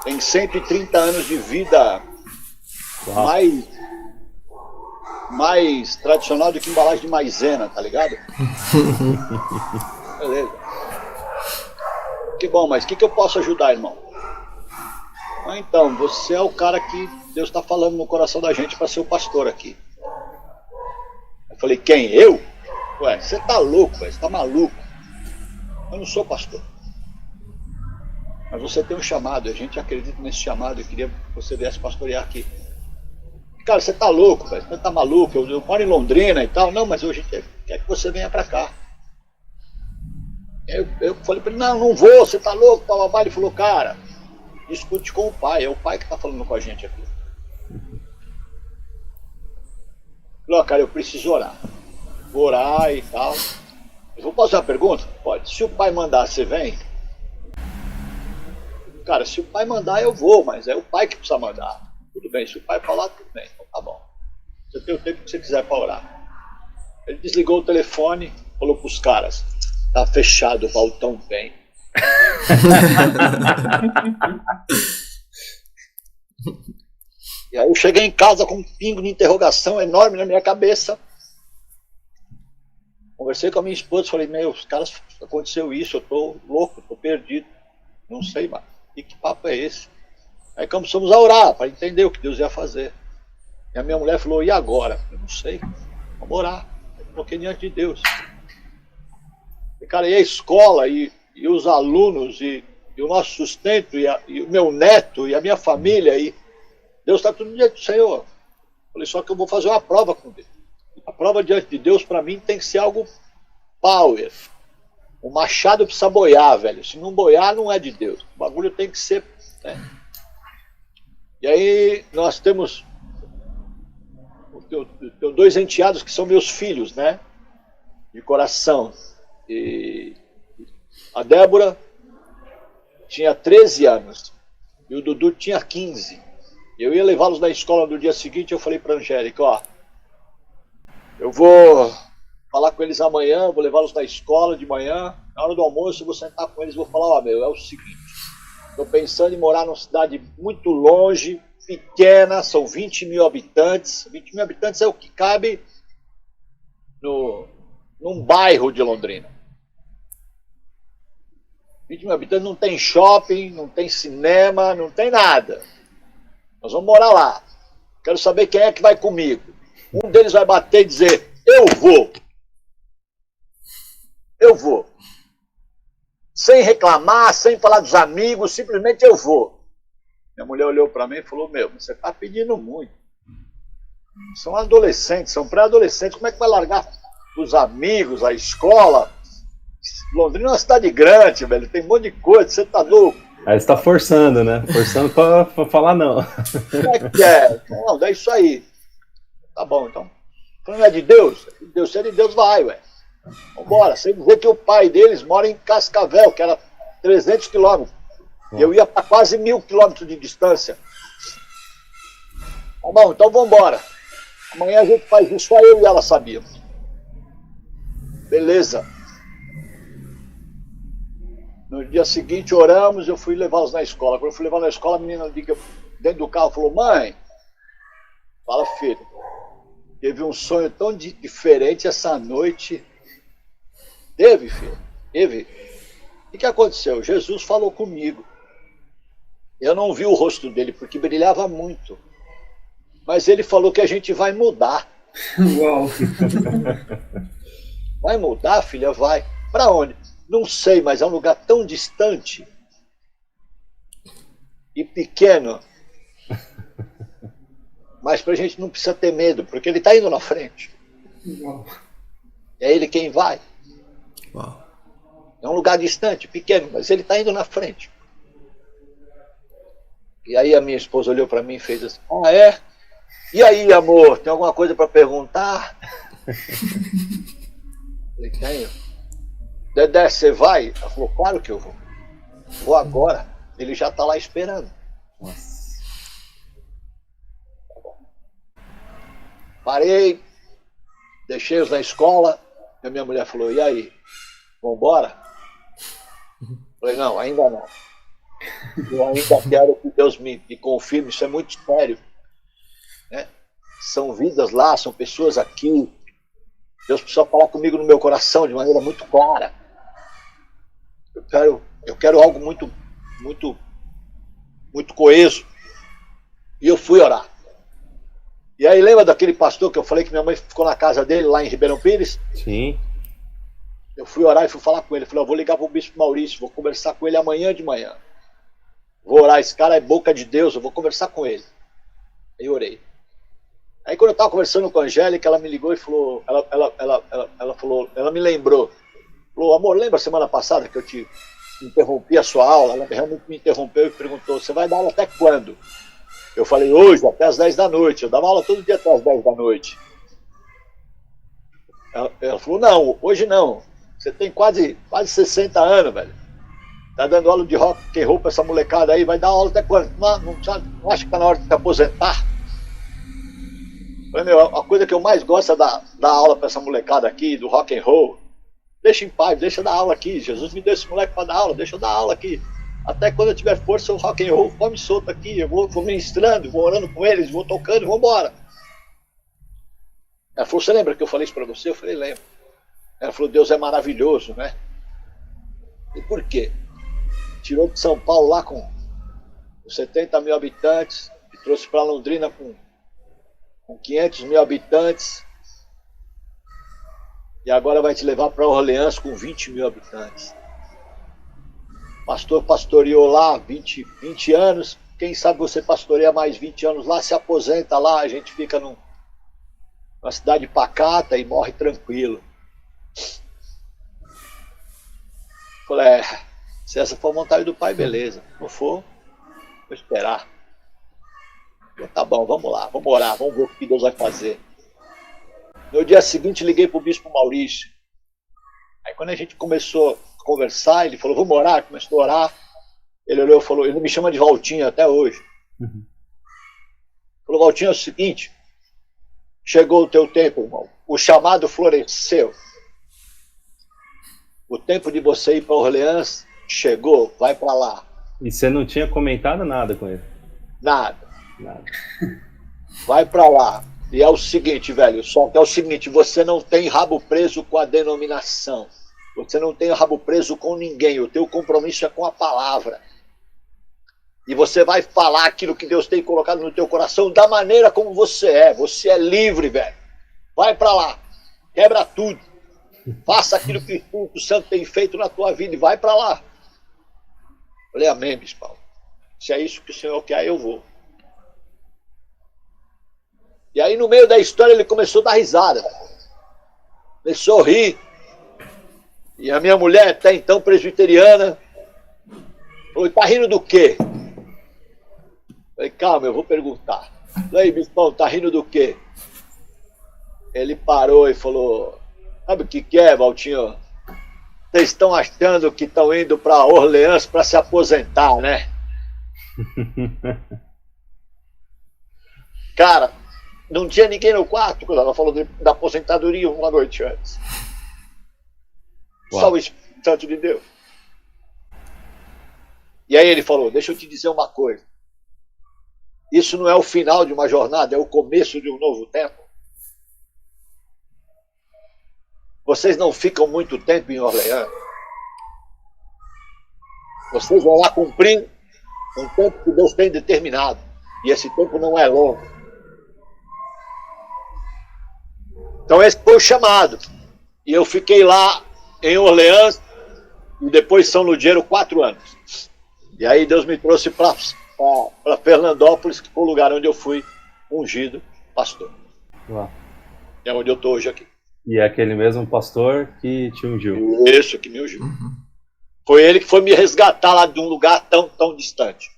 Tem 130 anos de vida, mais tradicional do que embalagem de maisena, tá ligado? Beleza. Que bom, mas o que eu posso ajudar, irmão? Então, você é o cara que Deus está falando no coração da gente para ser o pastor aqui. Eu falei, quem? Eu? Ué, você tá louco, você tá maluco. Eu não sou pastor. Mas você tem um chamado, a gente acredita nesse chamado, eu queria que você viesse pastorear aqui. Cara, você tá louco, velho, você tá maluco, eu moro em Londrina e tal. Não, mas hoje a gente quer que você venha pra cá. Eu falei pra ele, não vou, você tá louco, papapá. Ele falou, cara, discute com o pai, é o pai que tá falando com a gente aqui. Falei, cara, eu preciso orar. Vou orar e tal. Eu vou fazer uma pergunta? Pode. Se o pai mandar, você vem? Cara, se o pai mandar, eu vou, mas é o pai que precisa mandar. Tudo bem, se o pai falar, tudo bem, então tá bom. Você tem o tempo que você quiser para orar. Ele desligou o telefone, falou pros caras, tá fechado, o Valtão vem. E aí eu cheguei em casa com um pingo de interrogação enorme na minha cabeça. Conversei com a minha esposa, falei, os caras, aconteceu isso, eu tô louco, tô perdido, não sei mais. E que papo é esse? Aí começamos a orar para entender o que Deus ia fazer. E a minha mulher falou, e agora? Eu não sei, vamos orar. Eu coloquei diante de Deus. E, cara, e a escola, e os alunos, e o nosso sustento, e o meu neto, e a minha família, e Deus está tudo diante do Senhor. Eu falei, só que eu vou fazer uma prova com Deus. A prova diante de Deus, para mim, tem que ser algo power. O machado precisa boiar, velho. Se não boiar, não é de Deus. O bagulho tem que ser... né? E aí nós temos... Eu tenho 2 enteados que são meus filhos, né? De coração. E a Débora tinha 13 anos. E o Dudu tinha 15. Eu ia levá-los na escola no dia seguinte, eu falei para a Angélica, ó... eu vou falar com eles amanhã, vou levá-los na escola de manhã, na hora do almoço eu vou sentar com eles e vou falar, ó, é o seguinte, estou pensando em morar numa cidade muito longe, pequena, são 20 mil habitantes, 20 mil habitantes é o que cabe num bairro de Londrina. 20 mil habitantes, não tem shopping, não tem cinema, não tem nada. Nós vamos morar lá. Quero saber quem é que vai comigo. Um deles vai bater e dizer, eu vou. Eu vou. Sem reclamar, sem falar dos amigos, simplesmente eu vou. Minha mulher olhou para mim e falou, você está pedindo muito. São adolescentes, são pré-adolescentes, como é que vai largar os amigos, a escola? Londrina é uma cidade grande, velho, tem um monte de coisa, você tá louco. Aí você tá forçando, né? Forçando pra falar não. Como é que é? Não, é isso aí. Tá bom, então. Não é de Deus? Deus, se é de Deus, vai, ué. Vambora. Sem dizer que o pai deles mora em Cascavel, que era 300 quilômetros. E eu ia para quase 1000 quilômetros de distância. Tá bom, então vambora. Amanhã a gente faz isso, só eu e ela sabíamos. Beleza. No dia seguinte oramos, eu fui levá-los na escola. Quando eu fui levar na escola, a menina liga dentro do carro falou, mãe, fala filho, teve um sonho tão diferente essa noite. Teve, filho? Teve. O que aconteceu? Jesus falou comigo. Eu não vi o rosto dele porque brilhava muito. Mas ele falou que a gente vai mudar. Uau. Vai mudar, filha? Vai. Para onde? Não sei, mas é um lugar tão distante e pequeno. Mas pra gente não precisa ter medo, porque ele está indo na frente. Uau. É ele quem vai. Uau. É um lugar distante, pequeno, mas ele está indo na frente. E aí a minha esposa olhou para mim e fez assim, ah, é? E aí, amor, tem alguma coisa para perguntar? Falei, tenho. Dedé, você vai? Ela falou, claro que eu vou. Vou agora. Ele já está lá esperando. Nossa. Parei, deixei-os na escola, e a minha mulher falou, e aí, vamos embora? Falei, não, ainda não. Eu ainda quero que Deus me confirme, isso é muito sério. Né? São vidas lá, são pessoas aqui. Deus precisa falar comigo no meu coração de maneira muito clara. Eu quero algo muito, muito, muito coeso. E eu fui orar. E aí lembra daquele pastor que eu falei que minha mãe ficou na casa dele lá em Ribeirão Pires? Sim. Eu fui orar e fui falar com ele. Falei, eu vou ligar para o bispo Maurício, vou conversar com ele amanhã de manhã. Vou orar, esse cara é boca de Deus, eu vou conversar com ele. Aí orei. Aí quando eu estava conversando com a Angélica, ela me ligou e falou, ela me lembrou. Falou, amor, lembra semana passada que eu te interrompi a sua aula? Ela realmente me interrompeu e perguntou, você vai dar aula até quando? Eu falei, hoje, até as 10 da noite. Eu dava aula todo dia até as 10 da noite. Ela falou, não, hoje não. Você tem quase 60 anos, velho. Tá dando aula de rock and roll pra essa molecada aí, vai dar aula até quando? Não acha que tá na hora de se aposentar? Eu falei, meu, a coisa que eu mais gosto é dar aula pra essa molecada aqui, do rock and roll. Deixa em paz, deixa eu dar aula aqui. Jesus me deu esse moleque pra dar aula, deixa eu dar aula aqui. Até quando eu tiver força, o rock and roll come solto aqui. Eu vou ministrando, vou orando com eles, vou tocando, vou embora. Ela falou, você lembra que eu falei isso pra você? Eu falei, lembro. Ela falou, Deus é maravilhoso, né? E por quê? Tirou de São Paulo lá com 70 mil habitantes e trouxe para Londrina com 500 mil habitantes e agora vai te levar para Orleans com 20 mil habitantes. Pastor pastoreou lá 20 anos, quem sabe você pastoreia mais 20 anos lá, se aposenta lá, a gente fica numa cidade pacata e morre tranquilo. Falei, se essa for a vontade do Pai, beleza. Não for, vou esperar. Falei, tá bom, vamos lá, vamos orar, vamos ver o que Deus vai fazer. No dia seguinte, liguei pro bispo Maurício. Aí quando a gente começou a conversar, ele falou, vamos orar, começou a orar. Ele olhou e falou, ele me chama de Valtinho até hoje. Falou, Valtinho, é o seguinte, chegou o teu tempo, irmão. O chamado floresceu. O tempo de você ir para Orleans chegou, vai para lá. E você não tinha comentado nada com ele? Nada. Vai para lá. E é o seguinte, velho, só que é o seguinte, você não tem rabo preso com a denominação. Você não tem rabo preso com ninguém. O teu compromisso é com a palavra. E você vai falar aquilo que Deus tem colocado no teu coração da maneira como você é. Você é livre, velho. Vai para lá. Quebra tudo. Faça aquilo que o Espírito Santo tem feito na tua vida e vai para lá. Falei, amém, bispo. Se é isso que o Senhor quer, eu vou. E aí, no meio da história, ele começou a dar risada. Começou a rir. E a minha mulher, até então presbiteriana, falou, tá rindo do quê? Falei, calma, eu vou perguntar. Falei, bispão, tá rindo do quê? Ele parou e falou, sabe o que é, Valtinho? Vocês estão achando que estão indo para Orleans para se aposentar, né? Cara, não tinha ninguém no quarto quando ela falou da aposentadoria uma noite antes. Uau. Só o Espírito Santo de Deus. E aí ele falou, deixa eu te dizer uma coisa. Isso não é o final de uma jornada, é o começo de um novo tempo. Vocês não ficam muito tempo em Orleans. Vocês vão lá cumprir um tempo que Deus tem determinado. E esse tempo não é longo. Então esse foi o chamado. E eu fiquei lá em Orleans e depois São Ludgero 4 anos. E aí Deus me trouxe para Fernandópolis, que foi o lugar onde eu fui ungido pastor. Uau. É onde eu estou hoje aqui. E é aquele mesmo pastor que te ungiu. Isso, que me ungiu. Foi ele que foi me resgatar lá de um lugar tão distante.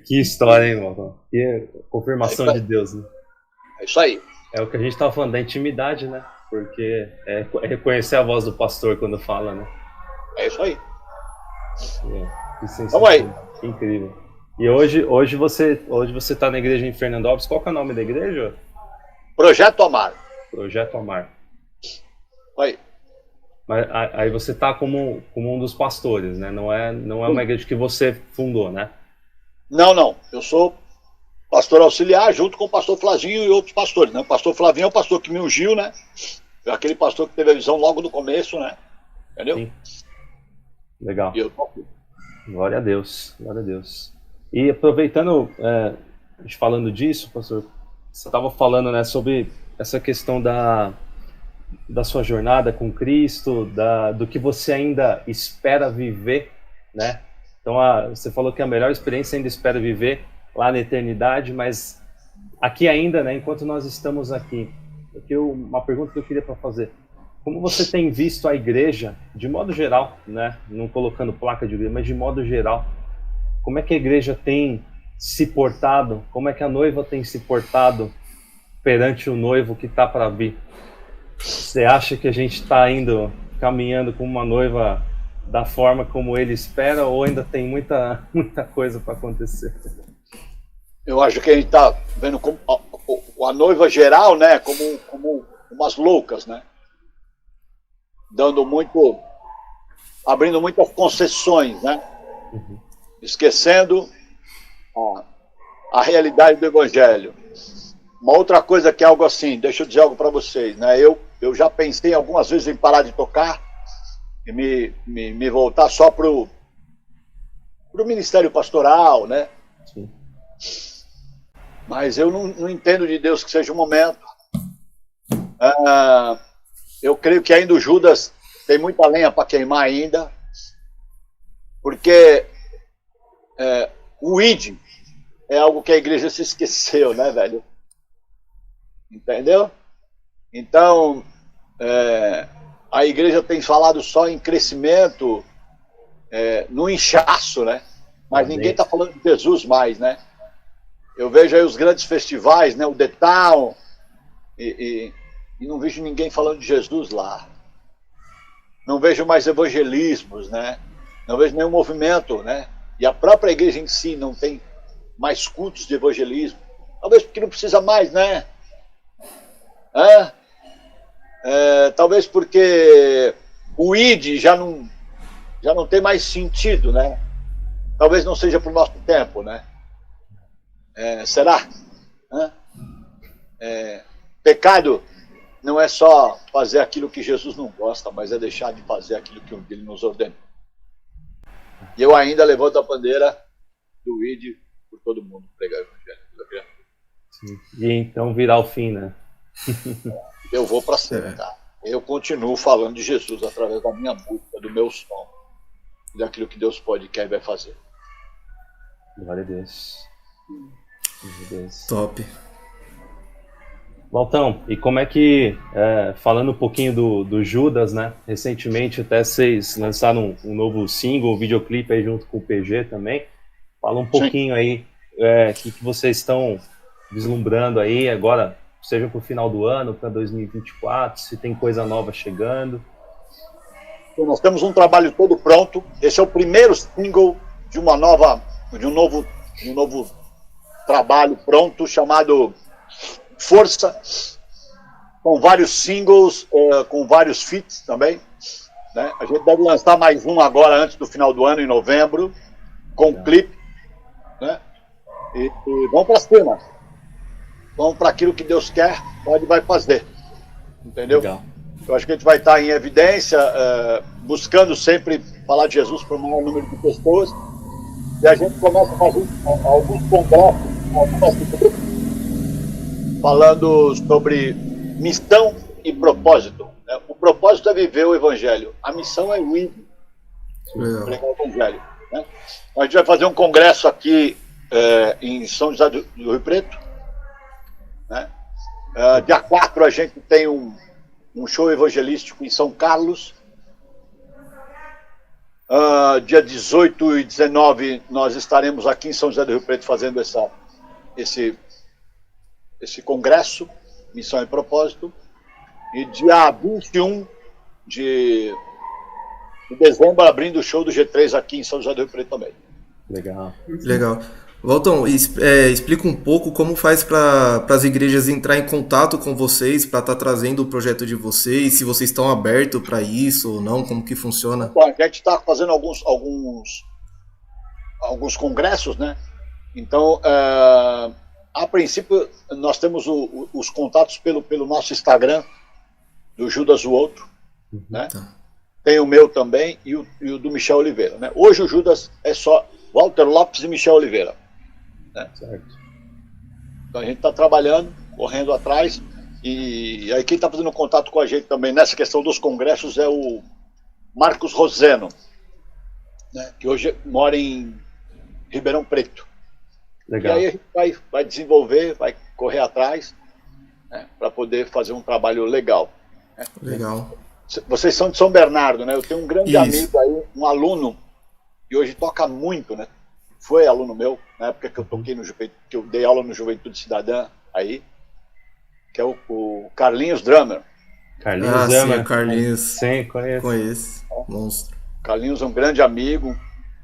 que história, hein, irmão? Que confirmação de Deus, né? É isso aí. É o que a gente estava falando da intimidade, né? Porque é reconhecer a voz do pastor quando fala, né? É isso aí. Vamos aí. Que incrível. E hoje você tá na igreja em Fernandópolis. Qual que é o nome da igreja? Projeto Amar. Projeto Amar. Aí. Mas aí você está como um dos pastores, né? Não é uma igreja que você fundou, né? Não. Eu sou pastor auxiliar junto com o pastor Flavinho e outros pastores, né? O pastor Flavinho é o pastor que me ungiu, né? É aquele pastor que teve a visão logo no começo, né? Entendeu? Sim. Legal. E eu... Glória a Deus, glória a Deus. E aproveitando, falando disso, pastor, você estava falando, né, sobre essa questão da sua jornada com Cristo, do que você ainda espera viver, né? Então, você falou que a melhor experiência ainda espera viver lá na eternidade, mas aqui ainda, né, enquanto nós estamos aqui, uma pergunta que eu queria fazer: como você tem visto a igreja, de modo geral, né, não colocando placa de igreja, mas de modo geral, como é que a igreja tem se portado, como é que a noiva tem se portado perante o noivo que está para vir? Você acha que a gente está caminhando com uma noiva da forma como ele espera, ou ainda tem muita coisa para acontecer? Eu acho que a gente está vendo como a noiva geral, né, como umas loucas, né? Abrindo muitas concessões, né? Uhum. Esquecendo a realidade do Evangelho. Uma outra coisa que é algo assim, deixa eu dizer algo para vocês, né? Eu já pensei algumas vezes em parar de tocar e me voltar só pro ministério pastoral, né? Sim. Mas eu não entendo de Deus que seja o momento. Eu creio que ainda o Judas tem muita lenha para queimar ainda, porque o ID é algo que a igreja se esqueceu, né, velho? Entendeu? Então, a igreja tem falado só em crescimento, no inchaço, né? Mas ninguém está falando de Jesus mais, né? Eu vejo aí os grandes festivais, né? O The Town, e não vejo ninguém falando de Jesus lá. Não vejo mais evangelismos, né? Não vejo nenhum movimento, né? E a própria igreja em si não tem mais cultos de evangelismo. Talvez porque não precisa mais, né? Talvez porque o ID já não tem mais sentido, né? Talvez não seja para o nosso tempo, né? Será? Pecado não é só fazer aquilo que Jesus não gosta, mas é deixar de fazer aquilo que ele nos ordenou. E eu ainda levanto a bandeira do ID por todo mundo pregar o Evangelho. Sim. E então virá o fim, né? Eu vou para cima, tá? Eu continuo falando de Jesus através da minha música, do meu som, daquilo que Deus pode, quer e vai fazer. Glória a Deus. Glória a Deus. Top. Waltão, e como é que, falando um pouquinho do Judas, né? Recentemente até vocês lançaram um novo single, um videoclipe aí junto com o PG também. Fala um pouquinho aí, o que vocês estão vislumbrando aí agora, seja para o final do ano, para 2024, se tem coisa nova chegando. Então, nós temos um trabalho todo pronto. Esse é o primeiro single de um novo trabalho pronto, chamado Força, com vários singles, com vários feats também, né? A gente deve lançar mais um agora antes do final do ano, em novembro, com clipe, né? E vamos para cima. Vamos para aquilo que Deus quer, pode vai fazer. Entendeu? Legal. Eu acho que a gente vai estar em evidência, buscando sempre falar de Jesus para o maior número de pessoas. E a gente começa a fazer alguns congressos, falando sobre missão e propósito. Né? O propósito é viver o Evangelho. A missão é o ir pregar o Evangelho. Né? A gente vai fazer um congresso aqui em São José do Rio Preto. Né? Dia 4 a gente tem um show evangelístico em São Carlos. Dia 18 e 19 nós estaremos aqui em São José do Rio Preto fazendo esse congresso, Missão e Propósito. E dia 21 de dezembro abrindo o show do G3 aqui em São José do Rio Preto também. Legal. Legal. Walton, explica um pouco como faz para as igrejas entrar em contato com vocês, para estar trazendo o projeto de vocês, se vocês estão abertos para isso ou não, como que funciona? Bom, a gente está fazendo alguns congressos, né? Então, a princípio, nós temos os contatos pelo nosso Instagram, do Judas o Outro, né? Tá. Tem o meu também e o do Michel Oliveira, né? Hoje o Judas é só Walter Lopes e Michel Oliveira. Né? Certo. Então a gente está trabalhando, correndo atrás, e aí quem está fazendo contato com a gente também nessa questão dos congressos é o Marcos Roseno, né? Que hoje mora em Ribeirão Preto. Legal. E aí a gente vai desenvolver, vai correr atrás, né? Para poder fazer um trabalho legal. Né? Legal. Vocês são de São Bernardo, né? Eu tenho um grande amigo aí, um aluno, que hoje toca muito, né? Foi aluno meu, na época que eu toquei que eu dei aula no Juventude Cidadã aí, que é o Carlinhos Drummer. Carlinhos Drummer. Sim, Carlinhos. Sim, conheço. Monstro. Carlinhos é um grande amigo,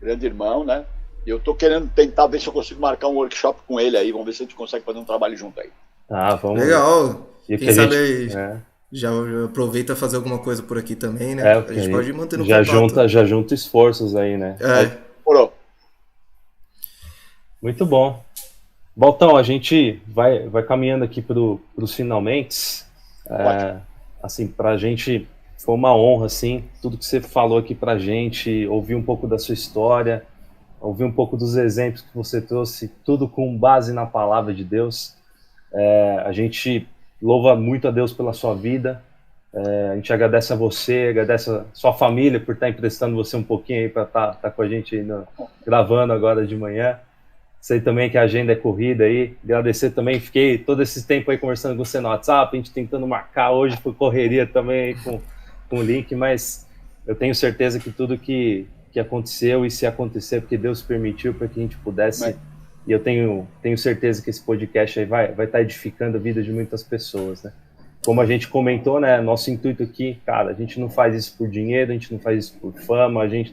grande irmão, né? E eu tô querendo tentar ver se eu consigo marcar um workshop com ele aí, vamos ver se a gente consegue fazer um trabalho junto aí. Vamos. Legal. Quem sabe aí já aproveita fazer alguma coisa por aqui também, né? A gente pode manter no contato. Já junta esforços aí, né? Morou. Muito bom. Baltão, a gente vai caminhando aqui para os finalmente. Assim, para a gente foi uma honra, assim, tudo que você falou aqui para a gente, ouvir um pouco da sua história, ouvir um pouco dos exemplos que você trouxe, tudo com base na palavra de Deus. A gente louva muito a Deus pela sua vida. A gente agradece a você, agradece a sua família por estar emprestando você um pouquinho aí para estar com a gente aí gravando agora de manhã. Sei também que a agenda é corrida aí. Agradecer também, fiquei todo esse tempo aí conversando com você no WhatsApp, a gente tentando marcar hoje por correria também aí com o link, mas eu tenho certeza que tudo que aconteceu, e se acontecer porque Deus permitiu para que a gente pudesse, e eu tenho certeza que esse podcast aí vai estar edificando a vida de muitas pessoas, né? Como a gente comentou, né, nosso intuito aqui, cara, a gente não faz isso por dinheiro, a gente não faz isso por fama, a gente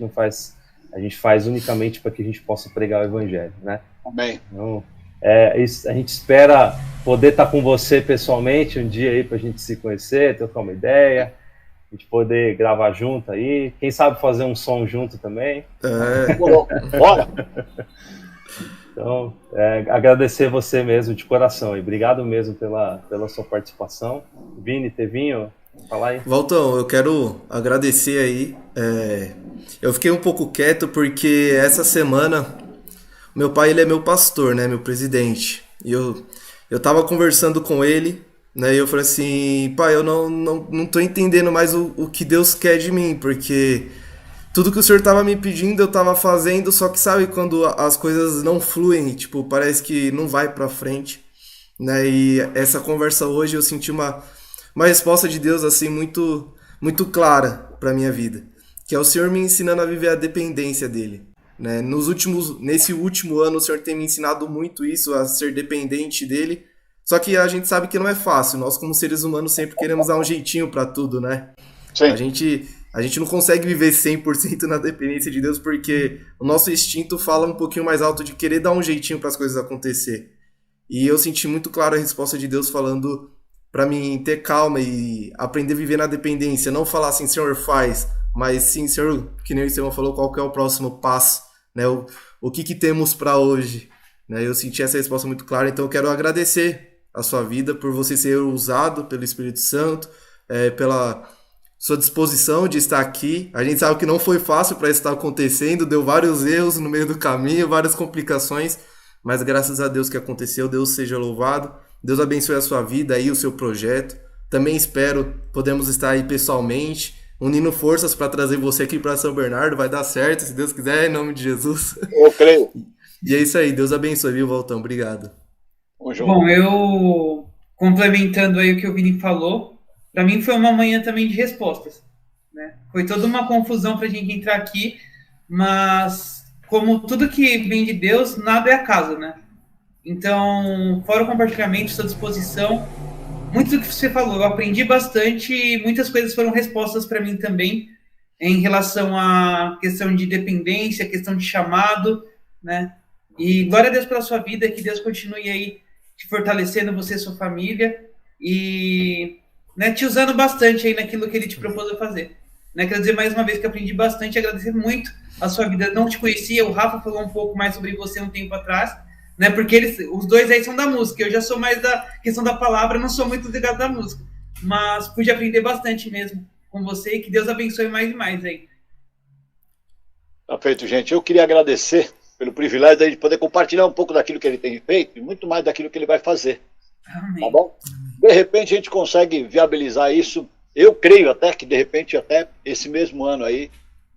faz unicamente para que a gente possa pregar o evangelho, né? Amém. Então, a gente espera poder estar com você pessoalmente um dia aí para a gente se conhecer, trocar uma ideia, a gente poder gravar junto aí, quem sabe fazer um som junto também. Bora! Então, agradecer você mesmo de coração e obrigado mesmo pela sua participação. Vini, Tevinho, fala aí. Walton, eu quero agradecer aí. Eu fiquei um pouco quieto porque essa semana meu pai, ele é meu pastor, né, meu presidente. E eu tava conversando com ele, né, e eu falei assim, pai, eu não tô entendendo mais o que Deus quer de mim, porque tudo que o senhor tava me pedindo eu tava fazendo, só que sabe quando as coisas não fluem, tipo, parece que não vai pra frente, né, e essa conversa hoje eu senti uma resposta de Deus, assim, muito, muito clara pra minha vida, que é o Senhor me ensinando a viver a dependência dele, né, nesse último ano o Senhor tem me ensinado muito isso, a ser dependente dele, só que a gente sabe que não é fácil, nós como seres humanos sempre queremos dar um jeitinho pra tudo, né, Sim. A gente não consegue viver 100% na dependência de Deus porque o nosso instinto fala um pouquinho mais alto de querer dar um jeitinho para as coisas acontecer. E eu senti muito claro a resposta de Deus falando para mim ter calma e aprender a viver na dependência. Não falar assim, Senhor, faz, mas sim, Senhor, que nem o Senhor falou, qual que é o próximo passo, né? O que temos para hoje. Né? Eu senti essa resposta muito clara, então eu quero agradecer a sua vida por você ser usado pelo Espírito Santo, pela sua disposição de estar aqui. A gente sabe que não foi fácil para isso estar acontecendo, deu vários erros no meio do caminho, várias complicações, mas graças a Deus que aconteceu, Deus seja louvado, Deus abençoe a sua vida e o seu projeto. Também espero podemos estar aí pessoalmente, unindo forças para trazer você aqui para São Bernardo, vai dar certo, se Deus quiser, em nome de Jesus. Eu creio. E é isso aí, Deus abençoe, viu, Waltão? Obrigado. Bom, eu complementando aí o que o Vini falou, para mim foi uma manhã também de respostas, né? Foi toda uma confusão para a gente entrar aqui, mas como tudo que vem de Deus, nada é acaso, né? Então, fora o compartilhamento, sua disposição, muito do que você falou, eu aprendi bastante e muitas coisas foram respostas para mim também, em relação à questão de dependência, questão de chamado, né? E glória a Deus pela sua vida, que Deus continue aí te fortalecendo, você e sua família, e né, te usando bastante aí naquilo que ele te propôs a fazer. Né, quero dizer mais uma vez que aprendi bastante, agradecer muito a sua vida. Não te conhecia, o Rafa falou um pouco mais sobre você um tempo atrás, né, porque os dois aí são da música, eu já sou mais da questão da palavra, não sou muito ligado da música, mas pude aprender bastante mesmo com você, e que Deus abençoe mais e mais aí. Tá feito, gente. Eu queria agradecer pelo privilégio de poder compartilhar um pouco daquilo que ele tem feito e muito mais daquilo que ele vai fazer. Amém. Tá bom? De repente a gente consegue viabilizar isso. Eu creio até que de repente até esse mesmo ano aí,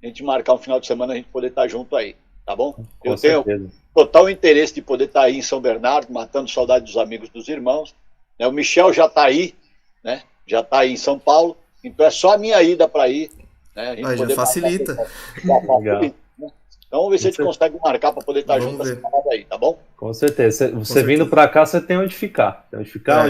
a gente marcar um final de semana, a gente poder estar junto aí. Tá bom? Com certeza. Tenho total interesse de poder estar aí em São Bernardo, matando saudade dos amigos, dos irmãos. Né? O Michel já está aí, né? Já está aí em São Paulo. Então é só a minha ida para ir. Né? A gente já facilita. Legal. Então vamos ver se a gente consegue marcar para poder estar junto essa parada aí, tá bom? Com certeza. Você vindo para cá, você tem onde ficar. Tem onde ficar?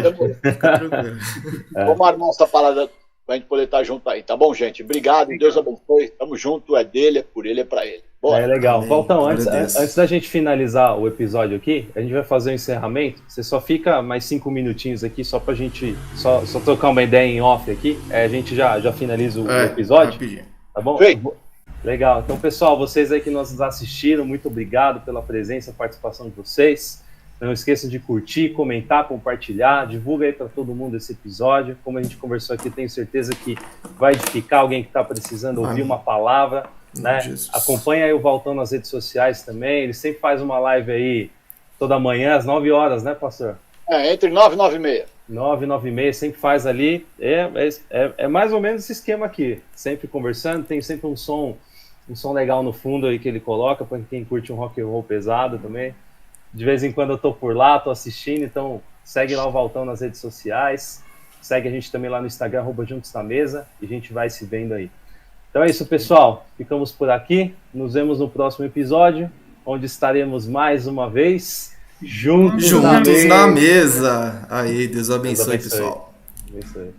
Vamos armar essa parada para a gente poder estar junto aí, tá bom, gente? Obrigado, Deus abençoe. Tamo junto, é dele, é por ele, é para ele. Bora. É legal. Valtão, antes da gente finalizar o episódio aqui, a gente vai fazer o encerramento. Você só fica mais 5 minutinhos aqui, só pra gente só trocar uma ideia em off aqui. A gente já finaliza o episódio. Rapidinho. Tá bom? Feito. Legal. Então, pessoal, vocês aí que nos assistiram, muito obrigado pela presença e participação de vocês. Não esqueçam de curtir, comentar, compartilhar, divulga aí para todo mundo esse episódio. Como a gente conversou aqui, tenho certeza que vai edificar alguém que está precisando ouvir uma palavra. Né? Acompanha aí o Valtão nas redes sociais também. Ele sempre faz uma live aí toda manhã, às 9 horas, né, pastor? Entre 9 e 9 e meia. 9 e 9 e meia, sempre faz ali. É mais ou menos esse esquema aqui. Sempre conversando, tem sempre um som legal no fundo aí que ele coloca, para quem curte um rock and roll pesado também. De vez em quando eu tô por lá, tô assistindo, então segue lá o Valtão nas redes sociais. Segue a gente também lá no Instagram, @Juntos na Mesa, e a gente vai se vendo aí. Então é isso, pessoal. Ficamos por aqui. Nos vemos no próximo episódio, onde estaremos mais uma vez juntos na mesa. Aí, Deus abençoe, pessoal. Abençoe.